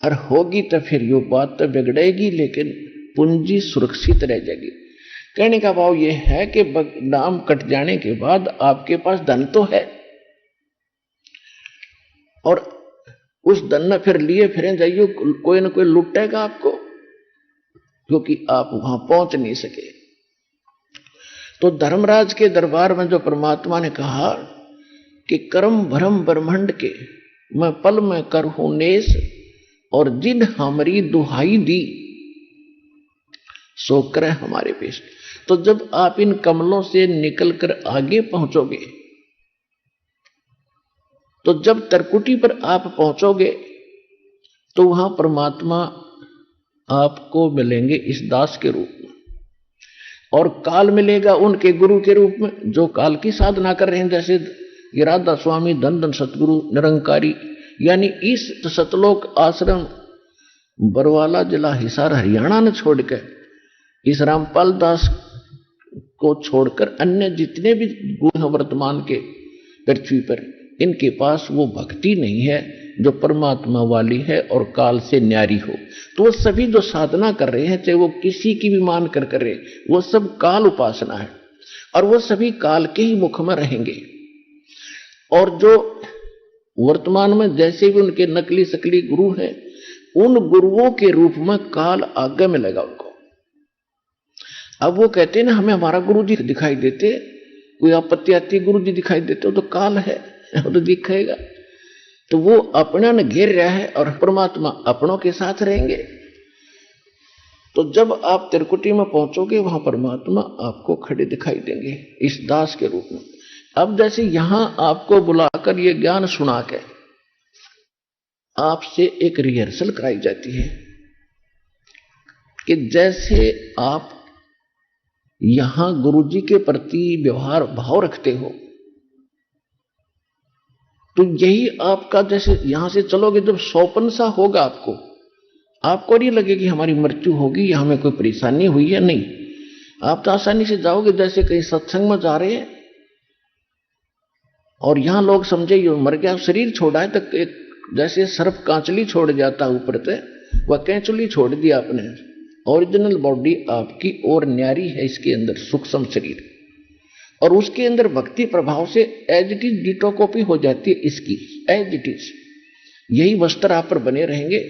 और होगी तो फिर ये बात तो बिगड़ेगी लेकिन पूंजी सुरक्षित रह जाएगी। कहने का भाव यह है कि नाम कट जाने के बाद आपके पास धन तो है, और उस धन न फिर लिए फिर जाइए, कोई ना कोई लुटेगा आपको, क्योंकि आप वहां पहुंच नहीं सके। तो धर्मराज के दरबार में जो परमात्मा ने कहा कि कर्म भरम ब्रह्मंड के मैं पल में करहूं नेस, और जिन हमारी दुहाई दी सो करे हमारे पेश। तो जब आप इन कमलों से निकलकर आगे पहुंचोगे, तो जब तरकुटी पर आप पहुंचोगे तो वहां परमात्मा आपको मिलेंगे इस दास के रूप में, और काल मिलेगा उनके गुरु के रूप में जो काल की साधना कर रहे हैं, जैसे ये राधा स्वामी धन धन सतगुरु निरंकारी, यानी इस सतलोक आश्रम बरवाला जिला हिसार हरियाणा ने छोड़कर, इस रामपाल दास को छोड़कर अन्य जितने भी गुण हैं वर्तमान के पृथ्वी पर, इनके पास वो भक्ति नहीं है जो परमात्मा वाली है और काल से न्यारी हो। तो वो सभी जो साधना कर रहे हैं, चाहे वो किसी की भी मान कर रहे, वो सब काल उपासना है, और वो सभी काल के ही मुख में रहेंगे। और जो वर्तमान में जैसे भी उनके नकली सकली गुरु हैं, उन गुरुओं के रूप में काल आगे मिलेगा उनको। अब वो कहते हैं ना, हमें हमारा गुरु जी दिखाई देते, कोई आपत्ति आती गुरु जी दिखाई देते, वो तो काल है, वो तो दिखाएगा। तो वो अपना ने घेर रहा है और परमात्मा अपनों के साथ रहेंगे। तो जब आप त्रिकुटी में पहुंचोगे, वहां परमात्मा आपको खड़े दिखाई देंगे इस दास के रूप में। अब जैसे यहां आपको बुलाकर ये ज्ञान सुना के आपसे एक रिहर्सल कराई जाती है कि जैसे आप यहां गुरुजी के प्रति व्यवहार भाव रखते हो, तो यही आपका, जैसे यहां से चलोगे जब सौपन सा होगा आपको नहीं लगेगी हमारी मृत्यु होगी या हमें कोई परेशानी हुई है, नहीं, आप तो आसानी से जाओगे। जैसे कहीं सत्संग में जा रहे हैं और यहां लोग समझे ये मर गया, शरीर छोड़ा है, तो एक जैसे सर्फ कांचली छोड़ जाता ऊपर से, वह कैंचुली छोड़ दी आपने। ओरिजिनल बॉडी आपकी और न्यारी है, इसके अंदर सूक्ष्म शरीर, और उसके अंदर भक्ति प्रभाव से as it is ditto copy हो जाती है इसकी, एज इट इज। यही वस्त्र आप पर बने रहेंगे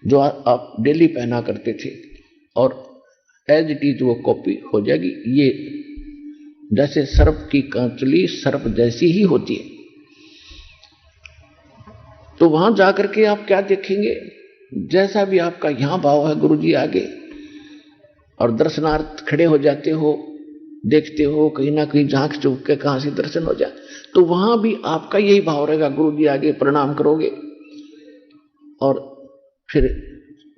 जो आप डेली पहना करते थे, और एज इट इज वो कॉपी हो जाएगी। ये जैसे सर्प की कांचली सर्प जैसी ही होती है। तो वहां जाकर के आप क्या देखेंगे, जैसा भी आपका यहां भाव है, गुरुजी आगे और दर्शनार्थ खड़े हो जाते हो, देखते हो कहीं ना कहीं झांक चुक के कहां से दर्शन हो जाए, तो वहां भी आपका यही भाव रहेगा, गुरुजी आगे प्रणाम करोगे, और फिर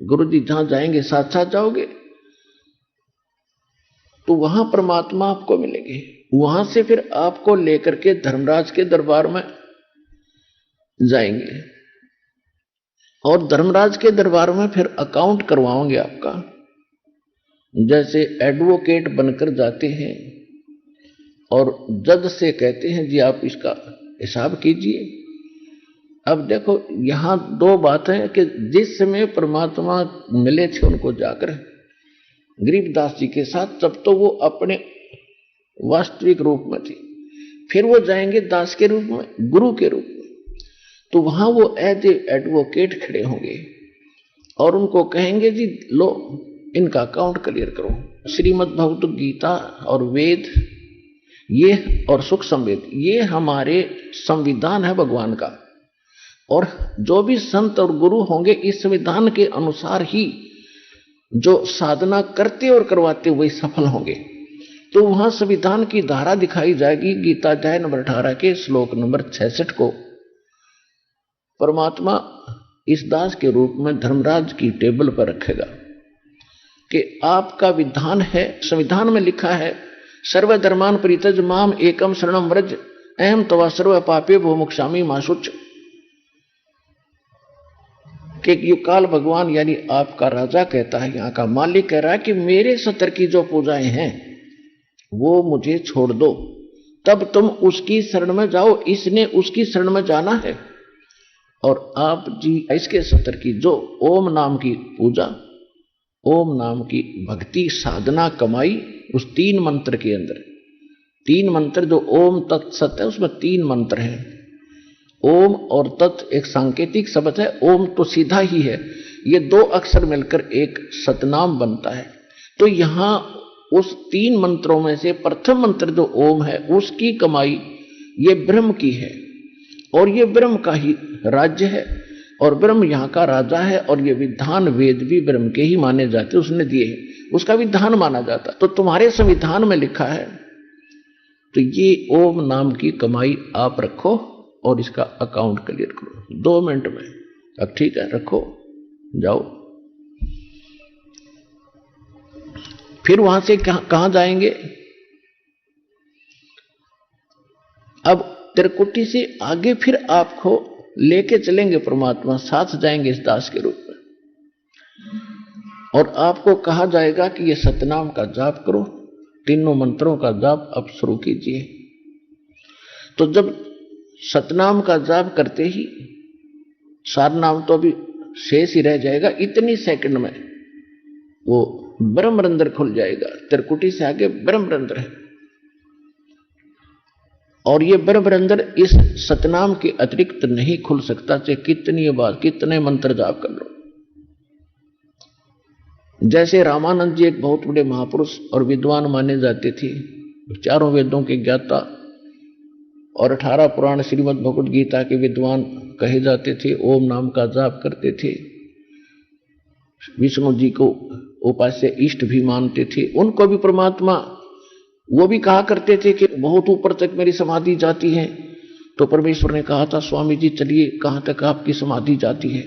गुरुजी जहां जाएंगे साथ साथ जाओगे, तो वहां परमात्मा आपको मिलेंगे। वहां से फिर आपको लेकर के धर्मराज के दरबार में जाएंगे, और धर्मराज के दरबार में फिर अकाउंट करवाओगे आपका, जैसे एडवोकेट बनकर जाते हैं और जज से कहते हैं जी आप इसका हिसाब कीजिए। अब देखो यहां दो बातें हैं कि जिस समय परमात्मा मिले थे उनको जाकर गरीबदास जी के साथ, तब तो वो अपने वास्तविक रूप में थे, फिर वो जाएंगे दास के रूप में, गुरु के रूप में, तो वहां वो एज ए एडवोकेट खड़े होंगे और उनको कहेंगे जी लो इनका अकाउंट क्लियर करो। श्रीमद् भगवत गीता और वेद ये और सूक्ष्म वेद ये हमारे संविधान है भगवान का, और जो भी संत और गुरु होंगे इस संविधान के अनुसार ही जो साधना करते और करवाते वही सफल होंगे। तो वहां संविधान की धारा दिखाई जाएगी, गीता अध्याय नंबर 18 के श्लोक नंबर 66 को परमात्मा इस दास के रूप में धर्मराज की टेबल पर रखेगा कि आपका विधान है, संविधान में लिखा है, सर्वधर्मान परित्यज माम एकम शरणम व्रज अहम तवा सर्व पापे भो मोक्षामि मा शुच। कि युकाल भगवान यानी आपका राजा कहता है, यहाँ का मालिक कह रहा है कि मेरे सतर की जो पूजाएं हैं वो मुझे छोड़ दो, तब तुम उसकी शरण में जाओ। इसने उसकी शरण में जाना है, और आप जी इसके सतर की जो ओम नाम की पूजा, ओम नाम की भक्ति साधना कमाई, उस 3 मंत्र के अंदर 3 मंत्र जो ओम तत्सत है उसमें 3 मंत्र हैं, ओम और तत् एक सांकेतिक शब्द है, ओम तो सीधा ही है, ये दो अक्षर मिलकर एक सतनाम बनता है। तो यहां उस 3 मंत्रों में से प्रथम मंत्र जो ओम है उसकी कमाई ये ब्रह्म की है, और ये ब्रह्म का ही राज्य है, और ब्रह्म यहाँ का राजा है, और ये विधान वेद भी ब्रह्म के ही माने जाते, उसने दिए हैं, उसका विधान माना जाता। तो तुम्हारे संविधान में लिखा है, तो ये ओम नाम की कमाई आप रखो और इसका अकाउंट क्लियर करो 2 मिनट में। अब ठीक है, रखो, जाओ। फिर वहां से कहां जाएंगे? अब त्रिकुटी से आगे फिर आपको लेके चलेंगे परमात्मा, साथ जाएंगे इस दास के रूप में, और आपको कहा जाएगा कि ये सतनाम का जाप करो, तीनों मंत्रों का जाप अब शुरू कीजिए। तो जब सतनाम का जाप करते ही सार नाम तो अभी शेष ही रह जाएगा, इतनी सेकंड में वो ब्रह्मरंध्र खुल जाएगा। त्रिकुटी से आगे ब्रह्मरंध्र है, और ये ब्रह्मरंध्र इस सतनाम के अतिरिक्त नहीं खुल सकता, चाहे कितनी बार कितने मंत्र जाप कर लो। जैसे रामानंद जी एक बहुत बड़े महापुरुष और विद्वान माने जाते थे, 4 वेदों के ज्ञाता और 18 पुराण श्रीमद् भगवद गीता के विद्वान कहे जाते थे, ओम नाम का जाप करते थे, विष्णु जी को उपास्य इष्ट भी मानते थे। उनको भी परमात्मा, वो भी कहा करते थे कि बहुत ऊपर तक मेरी समाधि जाती है। तो परमेश्वर ने कहा था, स्वामी जी चलिए, कहां तक आपकी समाधि जाती है?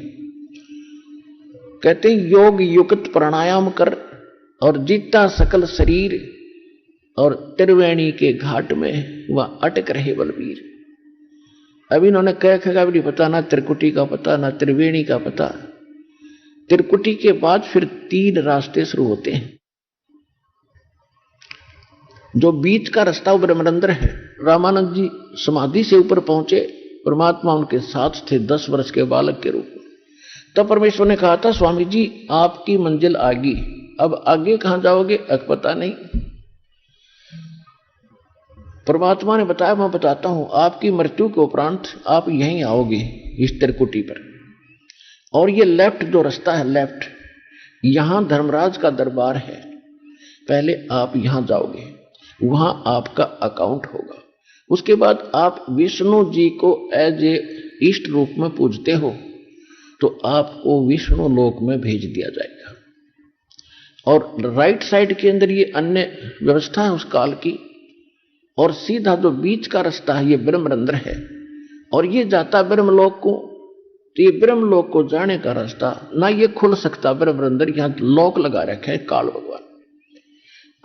कहते हैं योग युक्त प्राणायाम कर और जीता सकल शरीर, और त्रिवेणी के घाट में वह अटक रहे बलबीर। अब इन्होंने कह का भी नहीं पता, ना त्रिकुटी का पता, ना त्रिवेणी का पता। त्रिकुटी के बाद फिर 3 रास्ते शुरू होते हैं। जो बीच का रास्ता वो ब्रह्मरंध्र है। रामानंद जी समाधि से ऊपर पहुंचे, परमात्मा उनके साथ थे 10 वर्ष के बालक के रूप में। तब परमेश्वर ने कहा था, स्वामी जी आपकी मंजिल आगी, अब आगे कहां जाओगे? अब पता नहीं। परमात्मा ने बताया, मैं बताता हूं, आपकी मृत्यु के उपरांत आप यहीं आओगे इस त्रिकुटी पर, और ये लेफ्ट जो रास्ता है, लेफ्ट, यहां धर्मराज का दरबार है, पहले आप यहां जाओगे, वहां आपका अकाउंट होगा। उसके बाद आप विष्णु जी को एज ए इष्ट रूप में पूजते हो, तो आपको विष्णु लोक में भेज दिया जाएगा। और राइट साइड के अंदर ये अन्य व्यवस्था है उस काल की, और सीधा जो बीच का रास्ता है ये ब्रह्मरंध्र है, और ये जाता ब्रह्मलोक को। तो ये ब्रह्मलोक को जाने का रास्ता ना ये खुल सकता ब्रह्मरंध्र, यहां लॉक लगा रखा है काल भगवान।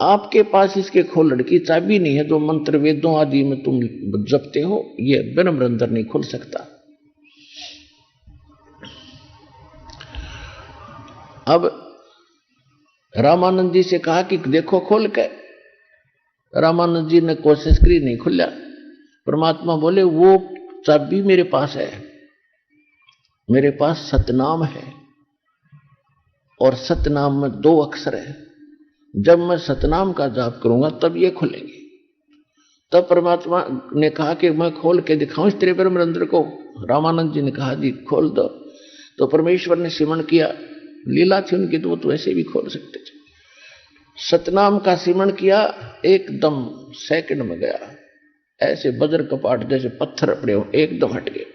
आपके पास इसके खोलने की चाबी नहीं है, जो मंत्र वेदों आदि में तुम जपते हो, ये ब्रह्मरंध्र नहीं खुल सकता। अब रामानंद जी से कहा कि देखो खोल के, रामानंद जी ने कोशिश करी, नहीं खुला। परमात्मा बोले, वो चाबी मेरे पास है, मेरे पास सतनाम है, और सतनाम में 2 अक्षर है। जब मैं सतनाम का जाप करूंगा तब ये खुलेंगे। तब परमात्मा ने कहा कि मैं खोल के दिखाऊं इस तेरे ब्रह्मरंध्र को। रामानंद जी ने कहा, जी खोल दो। तो परमेश्वर ने सिमरण किया, लीला थी उनकी, तो वो तो ऐसे भी खोल सकते थे। सतनाम का सिमरण किया, एकदम सेकंड में गया, ऐसे वज्र कपाट जैसे पत्थर पड़े हो, एकदम हट गए।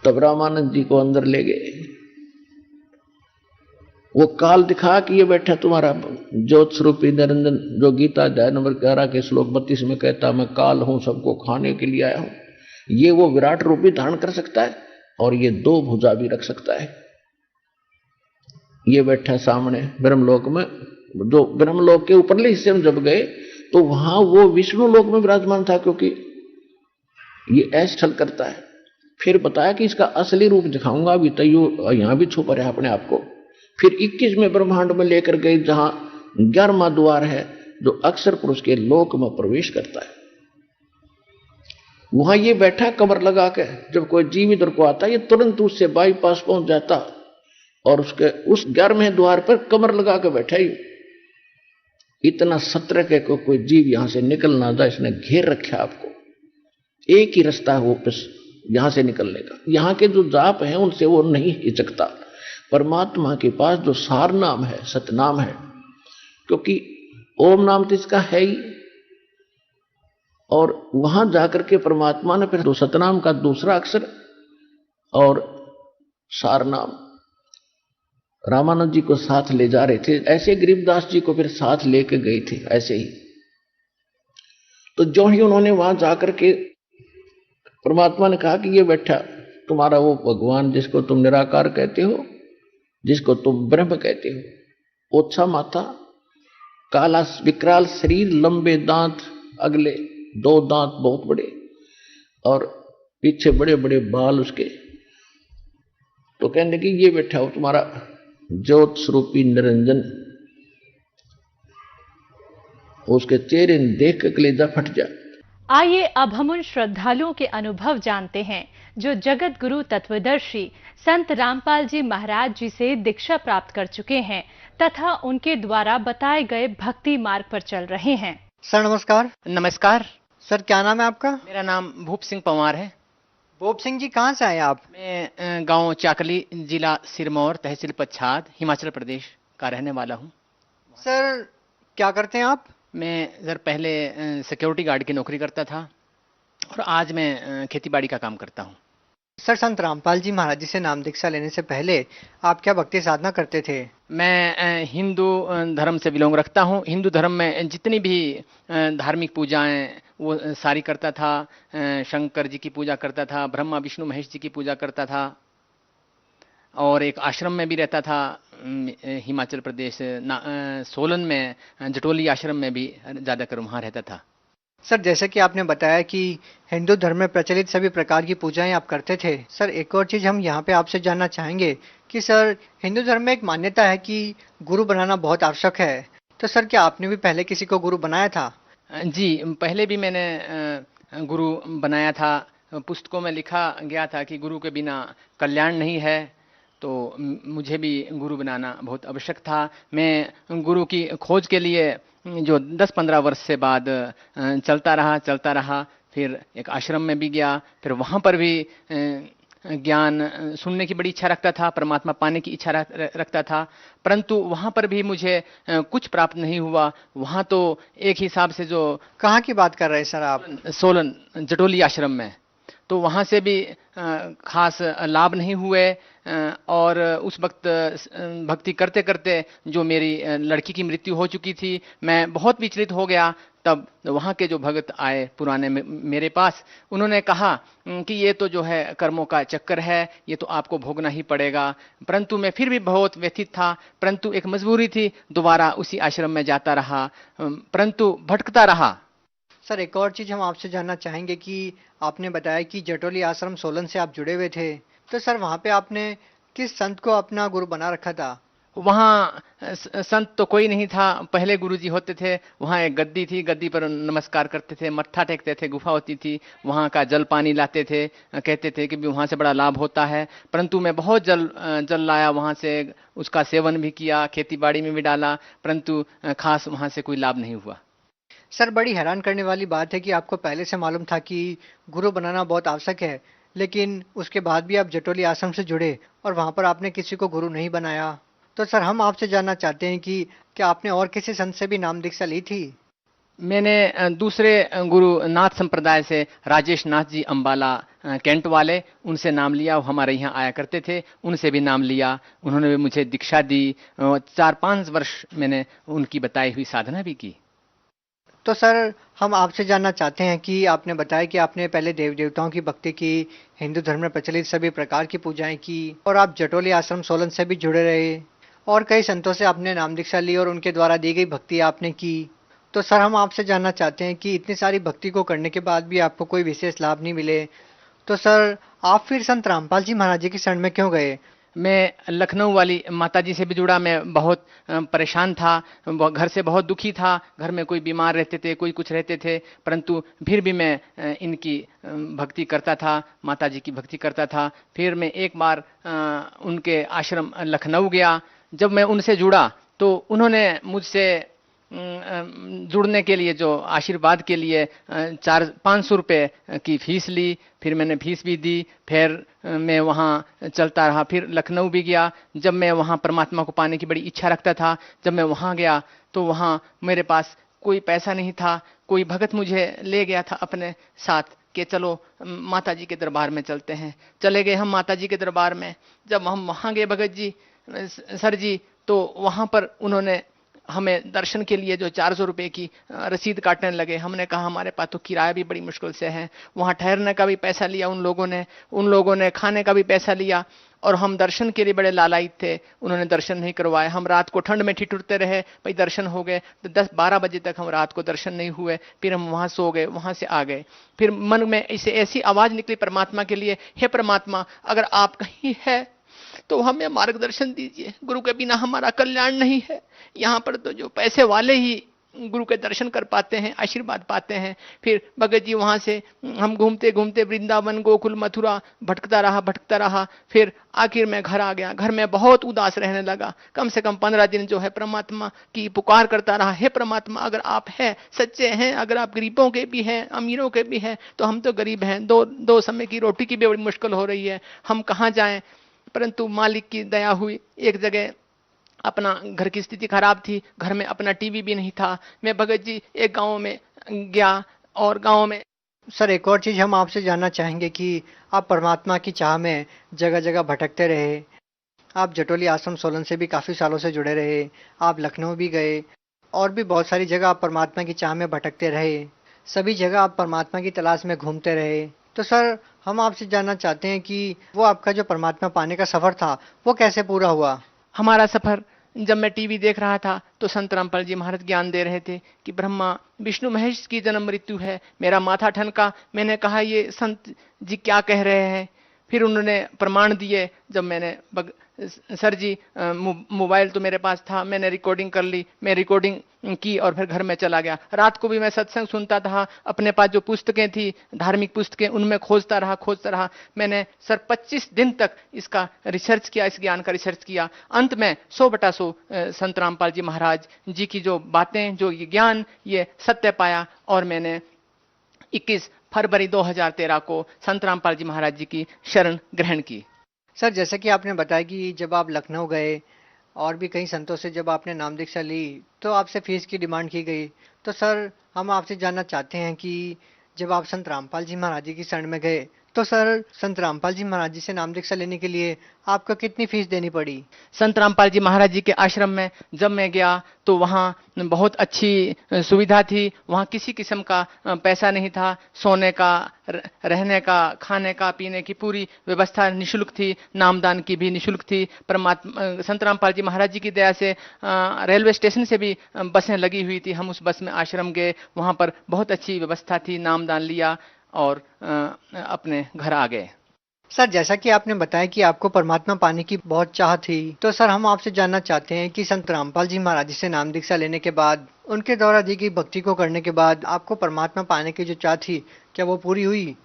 तब रामानंद जी को अंदर ले गए, वो काल दिखा कि ये बैठा तुम्हारा ज्योत स्वरूपी निरंजन, जो गीता अध्याय नंबर 11 के श्लोक 32 में कहता, मैं काल हूं, सबको खाने के लिए आया हूं। ये वो विराट रूप भी धारण कर सकता है, और ये 2 भुजा भी रख सकता है। ये बैठा सामने ब्रह्मलोक में। जो ब्रह्मलोक के ऊपरले हिस्से में जब गए तो वहां वो विष्णु लोक में विराजमान था, क्योंकि ये ऐसा छल करता है। फिर बताया कि इसका असली रूप दिखाऊंगा, अभी तो यहां भी छुपा रहा अपने आप को। फिर 21वें ब्रह्मांड में लेकर गए, जहां 11वां द्वार है, जो अक्षर पुरुष के लोक में प्रवेश करता है। वहां ये बैठा कमर लगा के, जब कोई जीव इधर को आता ये तुरंत उससे बाईपास पहुंच जाता, और उसके उस 11वें द्वार पर कमर लगा के बैठा ही। इतना सतर्क है को कोई जीव यहां से निकल ना जाए, इसने घेर रखा आपको। एक ही रास्ता है वो यहां से निकलने का। यहां के जो जाप हैं उनसे वो नहीं हिचकता। परमात्मा के पास जो सार नाम है, सतनाम है, क्योंकि ओम नाम तो इसका है ही, और वहां जाकर के परमात्मा ने फिर दो सतनाम का दूसरा अक्षर और सार नाम रामानंद जी को साथ ले जा रहे थे, ऐसे गरीबदास जी को फिर साथ लेके गए थे ऐसे ही। तो जो ही उन्होंने वहां जाकर के परमात्मा ने कहा कि ये बैठा तुम्हारा वो भगवान जिसको तुम निराकार कहते हो, जिसको तुम ब्रह्म कहते हो, ओछा माथा, काला विकराल शरीर, लंबे दांत, अगले दो दांत बहुत बड़े और पीछे बड़े बड़े बाल उसके। तो कहने कि ये बैठा हो तुम्हारा ज्योत स्वरूपी निरंजन। उसके चेहरे देख के कलेजा फट जाए। आइए अब हम उन श्रद्धालुओं के अनुभव जानते हैं जो जगत गुरु तत्वदर्शी संत रामपाल जी महाराज जी से दीक्षा प्राप्त कर चुके हैं तथा उनके द्वारा बताए गए भक्ति मार्ग पर चल रहे हैं। सर नमस्कार। नमस्कार सर क्या नाम है आपका? मेरा नाम भूप सिंह पंवार है। भूप सिंह जी कहाँ से आए आप? मैं गांव चाकली, जिला सिरमौर, तहसील पच्छाद, हिमाचल प्रदेश का रहने वाला हूं। सर क्या करते हैं आप? मैं सर पहले सिक्योरिटी गार्ड की नौकरी करता था और आज मैं खेतीबाड़ी का काम करता हूं। सर संत रामपाल जी महाराज जी से नाम दीक्षा लेने से पहले आप क्या भक्ति साधना करते थे? मैं हिंदू धर्म से बिलोंग रखता हूं। हिंदू धर्म में जितनी भी धार्मिक पूजाएं वो सारी करता था। शंकर जी की पूजा करता था, ब्रह्मा विष्णु महेश जी की पूजा करता था और एक आश्रम में भी रहता था हिमाचल प्रदेश सोलन में, जटोली आश्रम में भी ज़्यादातर वहाँ रहता था। सर जैसे कि आपने बताया कि हिंदू धर्म में प्रचलित सभी प्रकार की पूजाएं आप करते थे, सर एक और चीज़ हम यहाँ पे आपसे जानना चाहेंगे कि सर हिंदू धर्म में एक मान्यता है कि गुरु बनाना बहुत आवश्यक है, तो सर क्या आपने भी पहले किसी को गुरु बनाया था? जी, पहले भी मैंने गुरु बनाया था। पुस्तकों में लिखा गया था कि गुरु के बिना कल्याण नहीं है, तो मुझे भी गुरु बनाना बहुत आवश्यक था। मैं गुरु की खोज के लिए जो 10-15 वर्ष से बाद चलता रहा, फिर एक आश्रम में भी गया, फिर वहाँ पर भी ज्ञान सुनने की बड़ी इच्छा रखता था, परमात्मा पाने की इच्छा रखता था, परंतु वहाँ पर भी मुझे कुछ प्राप्त नहीं हुआ। वहाँ तो एक हिसाब से जो कहाँ की बात कर रहे हैं सर आप? सोलन जटोली आश्रम में, तो वहाँ से भी खास लाभ नहीं हुए और उस वक्त भक्ति करते करते जो मेरी लड़की की मृत्यु हो चुकी थी, मैं बहुत विचलित हो गया। तब वहाँ के जो भगत आए पुराने मेरे पास, उन्होंने कहा कि ये तो जो है कर्मों का चक्कर है, ये तो आपको भोगना ही पड़ेगा। परंतु मैं फिर भी बहुत व्यथित था, परंतु एक मजबूरी थी, दोबारा उसी आश्रम में जाता रहा, परंतु भटकता रहा। सर एक और चीज़ हम आपसे जानना चाहेंगे कि आपने बताया कि जटोली आश्रम सोलन से आप जुड़े हुए थे, तो सर वहाँ पे आपने किस संत को अपना गुरु बना रखा था? वहाँ संत तो कोई नहीं था, पहले गुरुजी होते थे। वहाँ एक गद्दी थी, गद्दी पर नमस्कार करते थे, मत्था टेकते थे, गुफा होती थी, वहाँ का जल पानी लाते थे, कहते थे कि भी वहाँ से बड़ा लाभ होता है। परंतु मैं बहुत जल लाया वहाँ से, उसका सेवन भी किया, खेती बाड़ी में भी डाला, परंतु खास वहाँ से कोई लाभ नहीं हुआ। सर बड़ी हैरान करने वाली बात है कि आपको पहले से मालूम था कि गुरु बनाना बहुत आवश्यक है, लेकिन उसके बाद भी आप जटोली आश्रम से जुड़े और वहाँ पर आपने किसी को गुरु नहीं बनाया। तो सर हम आपसे जानना चाहते हैं कि क्या आपने और किसी संत से भी नाम दीक्षा ली थी? मैंने दूसरे गुरु नाथ संप्रदाय से राजेश नाथ जी अम्बाला कैंट वाले, उनसे नाम लिया। वो हमारे यहाँ आया करते थे, उनसे भी नाम लिया। उन्होंने भी मुझे दीक्षा दी। 4-5 वर्ष मैंने उनकी बताई हुई साधना भी की। तो सर हम आपसे जानना चाहते हैं कि आपने बताया कि आपने पहले देव देवताओं की भक्ति की, हिंदू धर्म में प्रचलित सभी प्रकार की पूजाएं की और आप जटोली आश्रम सोलन से भी जुड़े रहे और कई संतों से आपने नाम दीक्षा ली और उनके द्वारा दी गई भक्ति आपने की। तो सर हम आपसे जानना चाहते हैं कि इतनी सारी भक्ति को करने के बाद भी आपको कोई विशेष लाभ नहीं मिले, तो सर आप फिर संत रामपाल जी महाराज जी की शरण में क्यों गए? मैं लखनऊ वाली माता जी से भी जुड़ा। मैं बहुत परेशान था, घर से बहुत दुखी था। घर में कोई बीमार रहते थे, कोई कुछ रहते थे, परंतु फिर भी मैं इनकी भक्ति करता था, माता जी की भक्ति करता था। फिर मैं एक बार उनके आश्रम लखनऊ गया। जब मैं उनसे जुड़ा तो उन्होंने मुझसे जुड़ने के लिए, जो आशीर्वाद के लिए 500 रुपये की फीस ली। फिर मैंने फीस भी दी। फिर मैं वहाँ चलता रहा। फिर लखनऊ भी गया। जब मैं वहाँ परमात्मा को पाने की बड़ी इच्छा रखता था, जब मैं वहाँ गया तो वहाँ मेरे पास कोई पैसा नहीं था। कोई भगत मुझे ले गया था अपने साथ कि चलो माता जी के दरबार में चलते हैं। चले गए हम माता जी के दरबार में। जब हम वहाँ गए भगत जी, सर जी, तो वहाँ पर उन्होंने हमें दर्शन के लिए जो 400 रुपये की रसीद काटने लगे। हमने कहा हमारे पास तो किराया भी बड़ी मुश्किल से है। वहाँ ठहरने का भी पैसा लिया उन लोगों ने खाने का भी पैसा लिया। और हम दर्शन के लिए बड़े लालायित थे। उन्होंने दर्शन नहीं करवाए। हम रात को ठंड में ठिठुरते रहे, भाई दर्शन हो गए तो 10-12 बजे तक हम रात को दर्शन नहीं हुए। फिर हम वहाँ सो गए, वहाँ से आ गए। फिर मन में ऐसी आवाज़ निकली परमात्मा के लिए, हे परमात्मा, अगर आप कहीं है तो हमें मार्गदर्शन दीजिए। गुरु के बिना हमारा कल्याण नहीं है। यहाँ पर तो जो पैसे वाले ही गुरु के दर्शन कर पाते हैं, आशीर्वाद पाते हैं। फिर भगत जी वहाँ से हम घूमते घूमते वृंदावन, गोकुल, मथुरा भटकता रहा। फिर आखिर में घर आ गया। घर में बहुत उदास रहने लगा। कम से कम 15 दिन जो है परमात्मा की पुकार करता रहा, हे परमात्मा, अगर आप हैं, सच्चे हैं, अगर आप गरीबों के भी हैं, अमीरों के भी हैं, तो हम तो गरीब हैं। दो समय की रोटी की भी बड़ी मुश्किल हो रही है, हम कहाँ जाएं। परंतु मालिक की दया हुई। एक जगह अपना घर की स्थिति खराब थी, घर में अपना टीवी भी नहीं था। मैं भगत जी एक गांव में गया और गांव में। सर, एक और चीज हम आपसे जानना चाहेंगे कि आप परमात्मा की चाह में जगह जगह भटकते रहे। आप जटोली आश्रम सोलन से भी काफी सालों से जुड़े रहे। आप लखनऊ भी गए और भी बहुत सारी जगह आप परमात्मा की चाह में भटकते रहे। सभी जगह आप परमात्मा की तलाश में घूमते रहे। तो सर, हम आपसे जानना चाहते हैं कि वो आपका जो परमात्मा पाने का सफर था वो कैसे पूरा हुआ। हमारा सफर, जब मैं टीवी देख रहा था तो संत रामपाल जी महाराज ज्ञान दे रहे थे कि ब्रह्मा विष्णु महेश की जन्म मृत्यु है। मेरा माथा ठनका। मैंने कहा ये संत जी क्या कह रहे हैं। फिर उन्होंने प्रमाण दिए। जब मैंने सर जी, मोबाइल तो मेरे पास था, मैंने रिकॉर्डिंग कर ली। मैं रिकॉर्डिंग की और फिर घर में चला गया। रात को भी मैं सत्संग सुनता था। अपने पास जो पुस्तकें थी, धार्मिक पुस्तकें, उनमें खोजता रहा। मैंने सर 25 दिन तक इसका रिसर्च किया, इस ज्ञान का रिसर्च किया। अंत में 100/100 संत रामपाल जी महाराज जी की जो बातें, जो ये ज्ञान, ये सत्य पाया। और मैंने 21 फरवरी 2013 को संत रामपाल जी महाराज जी की शरण ग्रहण की। सर, जैसे कि आपने बताया कि जब आप लखनऊ गए और भी कई संतों से जब आपने नाम दीक्षा ली तो आपसे फीस की डिमांड की गई। तो सर, हम आपसे जानना चाहते हैं कि जब आप संत रामपाल जी महाराज जी की शरण में गए तो सर, संत रामपाल जी महाराज जी से नाम दीक्षा लेने के लिए आपको कितनी फीस देनी पड़ी। संत रामपाल जी महाराज जी के आश्रम में जब मैं गया तो वहाँ बहुत अच्छी सुविधा थी। वहाँ किसी किस्म का पैसा नहीं था। सोने का, रहने का, खाने का, पीने की पूरी व्यवस्था निःशुल्क थी। नामदान की भी निःशुल्क थी। संत रामपाल जी महाराज जी की दया से रेलवे स्टेशन से भी बसें लगी हुई थी। हम उस बस में आश्रम गए। वहाँ पर बहुत अच्छी व्यवस्था थी। नामदान लिया और अपने घर आ गए। सर, जैसा कि आपने बताया कि आपको परमात्मा पाने की बहुत चाह थी, तो सर हम आपसे जानना चाहते हैं कि संत रामपाल जी महाराज जी से नाम दीक्षा लेने के बाद, उनके द्वारा दी गई भक्ति को करने के बाद आपको परमात्मा पाने की जो चाह थी, क्या वो पूरी हुई।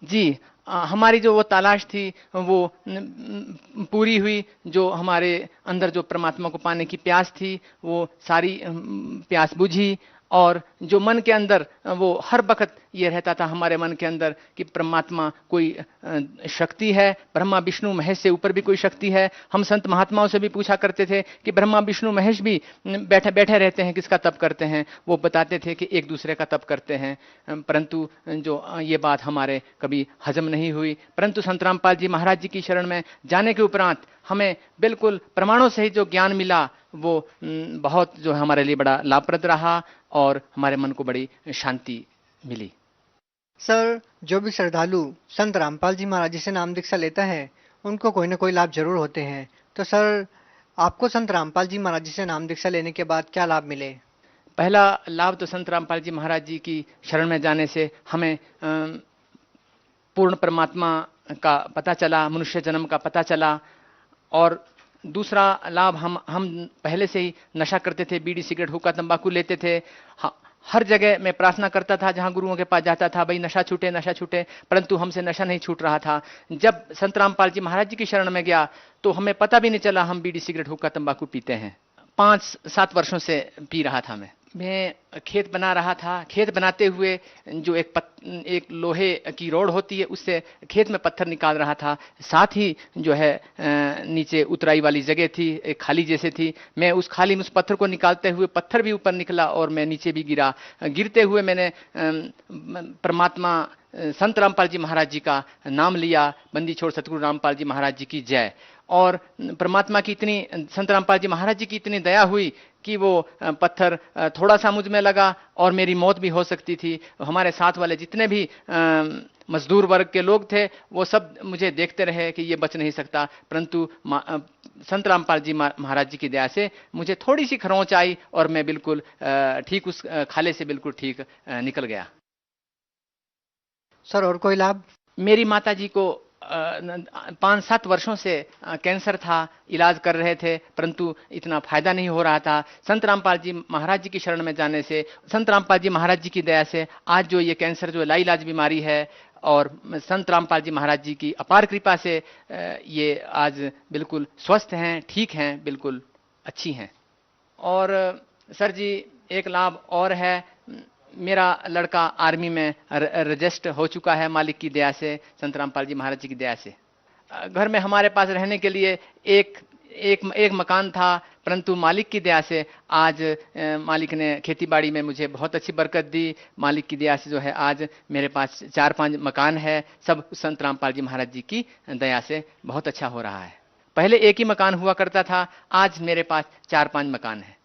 जी, हमारी जो वो तलाश थी वो पूरी हुई। जो हमारे अंदर जो परमात्मा को पाने की प्यास थी वो सारी प्यास बुझी। और जो मन के अंदर वो हर वक्त ये रहता था हमारे मन के अंदर कि परमात्मा कोई शक्ति है, ब्रह्मा विष्णु महेश से ऊपर भी कोई शक्ति है। हम संत महात्माओं से भी पूछा करते थे कि ब्रह्मा विष्णु महेश भी बैठे बैठे रहते हैं, किसका तप करते हैं। वो बताते थे कि एक दूसरे का तप करते हैं। परंतु जो ये बात हमारे कभी हजम नहीं हुई। परंतु संत रामपाल जी महाराज जी की शरण में जाने के उपरांत हमें बिल्कुल प्रमाणों से ही जो ज्ञान मिला वो बहुत जो हमारे लिए बड़ा लाभप्रद रहा और हमारे मन को बड़ी शांति मिली। सर, जो भी श्रद्धालु संत रामपाल जी महाराज जी से नाम दीक्षा लेता है उनको कोई ना कोई लाभ जरूर होते हैं। तो सर, आपको संत रामपाल जी महाराज जी से नाम दीक्षा लेने के बाद क्या लाभ मिले। पहला लाभ तो संत रामपाल जी महाराज जी की शरण में जाने से हमें पूर्ण परमात्मा का पता चला, मनुष्य जन्म का पता चला। और दूसरा लाभ, हम पहले से ही नशा करते थे, बीड़ी सिगरेट हुक्का तंबाकू लेते थे। हर जगह मैं प्रार्थना करता था, जहां गुरुओं के पास जाता था, भाई नशा छूटे नशा छूटे, परंतु हमसे नशा नहीं छूट रहा था। जब संत रामपाल जी महाराज जी की शरण में गया तो हमें पता भी नहीं चला हम बीड़ी सिगरेट हुक्का तंबाकू पीते हैं। 5-7 वर्षों से पी रहा था मैं। मैं खेत बना रहा था। खेत बनाते हुए जो एक लोहे की रोड होती है उससे खेत में पत्थर निकाल रहा था। साथ ही जो है नीचे उतराई वाली जगह थी, एक खाली जैसे थी। मैं उस खाली में उस पत्थर को निकालते हुए पत्थर भी ऊपर निकला और मैं नीचे भी गिरा। गिरते हुए मैंने परमात्मा संत रामपाल जी महाराज जी का नाम लिया। बंदी छोड़ सतगुरु रामपाल जी महाराज जी की जय। और परमात्मा की इतनी, संत रामपाल जी महाराज जी की इतनी दया हुई कि वो पत्थर थोड़ा सा मुझ में लगा और मेरी मौत भी हो सकती थी। हमारे साथ वाले जितने भी मजदूर वर्ग के लोग थे वो सब मुझे देखते रहे कि ये बच नहीं सकता, परंतु संत रामपाल जी महाराज जी की दया से मुझे थोड़ी सी खरोंच आई और मैं बिल्कुल ठीक उस खाले से बिल्कुल ठीक निकल गया। सर और कोई लाभ? मेरी माता जी को 5-7 वर्षों से कैंसर था, इलाज कर रहे थे परंतु इतना फायदा नहीं हो रहा था। संत रामपाल जी महाराज जी की शरण में जाने से, संत रामपाल जी महाराज जी की दया से आज जो ये कैंसर जो लाइलाज बीमारी है और संत रामपाल जी महाराज जी की अपार कृपा से ये आज बिल्कुल स्वस्थ हैं, ठीक हैं, बिल्कुल अच्छी हैं। और सर जी एक लाभ और है, मेरा लड़का आर्मी में रजिस्टर हो चुका है मालिक की दया से, संत रामपाल जी महाराज जी की दया से। घर में हमारे पास रहने के लिए एक मकान था परंतु मालिक की दया से आज मालिक ने खेतीबाड़ी में मुझे बहुत अच्छी बरकत दी। मालिक की दया से जो है आज मेरे पास 4-5 मकान है, सब संत रामपाल जी महाराज जी की दया से बहुत अच्छा हो रहा है। पहले एक ही मकान हुआ करता था, आज मेरे पास 4-5 मकान है।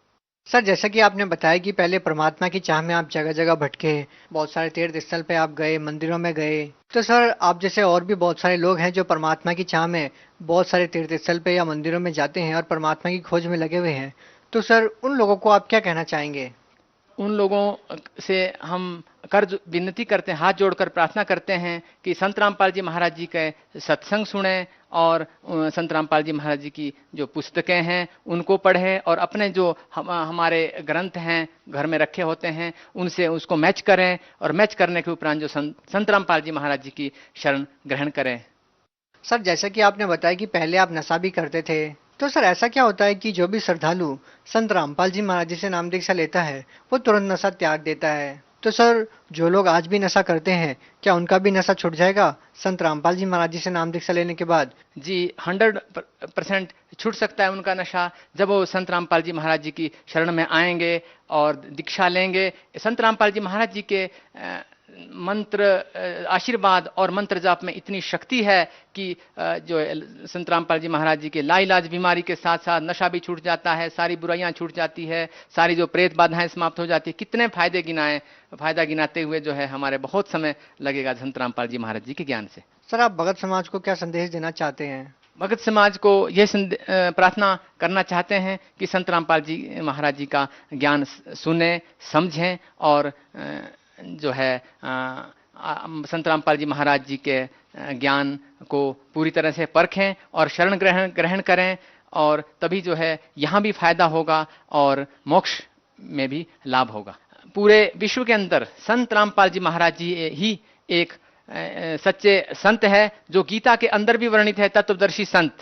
सर जैसा कि आपने बताया कि पहले परमात्मा की चाह में आप जगह जगह भटके, बहुत सारे तीर्थ स्थल पे आप गए, मंदिरों में गए, तो सर आप जैसे और भी बहुत सारे लोग हैं जो परमात्मा की चाह में बहुत सारे तीर्थ स्थल पे या मंदिरों में जाते हैं और परमात्मा की खोज में लगे हुए हैं, तो सर उन लोगों को आप क्या कहना चाहेंगे? उन लोगों से हम कर्ज विनती करते हैं, हाथ जोड़कर प्रार्थना करते हैं कि संत रामपाल जी महाराज जी के सत्संग सुने और संत रामपाल जी महाराज जी की जो पुस्तकें हैं उनको पढ़ें और अपने जो हमारे ग्रंथ हैं घर में रखे होते हैं उनसे उसको मैच करें और मैच करने के उपरांत जो संत रामपाल जी महाराज जी की शरण ग्रहण करें। सर जैसा कि आपने बताया कि पहले आप नशा भी करते थे, तो सर ऐसा क्या होता है कि जो भी श्रद्धालु संत रामपाल जी महाराज जी से नाम दीक्षा लेता है वो तुरंत नशा त्याग देता है, तो सर जो लोग आज भी नशा करते हैं क्या उनका भी नशा छूट जाएगा संत रामपाल जी महाराज जी से नाम दीक्षा लेने के बाद? जी 100% छूट सकता है उनका नशा जब वो संत रामपाल जी महाराज जी की शरण में आएंगे और दीक्षा लेंगे। संत रामपाल जी महाराज जी के मंत्र, आशीर्वाद और मंत्र जाप में इतनी शक्ति है कि जो संत रामपाल जी महाराज जी के लाइलाज बीमारी के साथ साथ नशा भी छूट जाता है, सारी बुराइयां छूट जाती है, सारी जो प्रेत बाधाएं समाप्त हो जाती है। कितने फायदा गिनाते हुए जो है हमारे बहुत समय लगेगा संत रामपाल जी महाराज जी के ज्ञान से। सर आप भगत समाज को क्या संदेश देना चाहते हैं? भगत समाज को यह प्रार्थना करना चाहते हैं कि संत रामपाल जी महाराज जी का ज्ञान सुने, समझें और जो है संत रामपाल जी महाराज जी के ज्ञान को पूरी तरह से परखें और शरण ग्रहण करें और तभी जो है यहाँ भी फायदा होगा और मोक्ष में भी लाभ होगा। पूरे विश्व के अंदर संत रामपाल जी महाराज जी ही एक सच्चे संत है जो गीता के अंदर भी वर्णित है, तत्वदर्शी संत।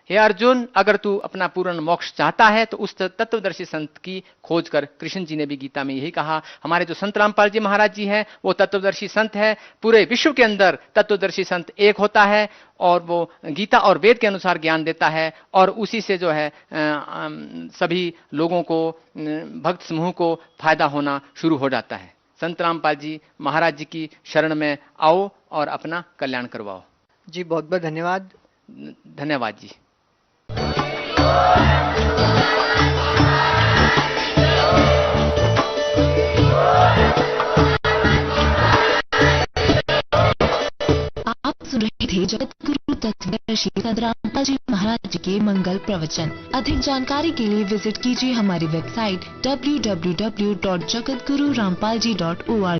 हे अर्जुन, अगर तू अपना पूर्ण मोक्ष चाहता है तो उस तत्वदर्शी संत की खोज कर। कृष्ण जी ने भी गीता में यही कहा। हमारे जो संत रामपाल जी महाराज जी हैं वो तत्वदर्शी संत है। पूरे विश्व के अंदर तत्वदर्शी संत एक होता है और वो गीता और वेद के अनुसार ज्ञान देता है और उसी से जो है सभी लोगों को, भक्त समूह को फायदा होना शुरू हो जाता है। संत रामपाल जी महाराज जी की शरण में आओ और अपना कल्याण करवाओ। जी बहुत बहुत धन्यवाद। धन्यवाद जी। आप सुन रहे थे जगत गुरु तत्वदर्शी संत रामपाल जी महाराज जी के मंगल प्रवचन। अधिक जानकारी के लिए विजिट कीजिए हमारी वेबसाइट www.jagatgururampalji.org।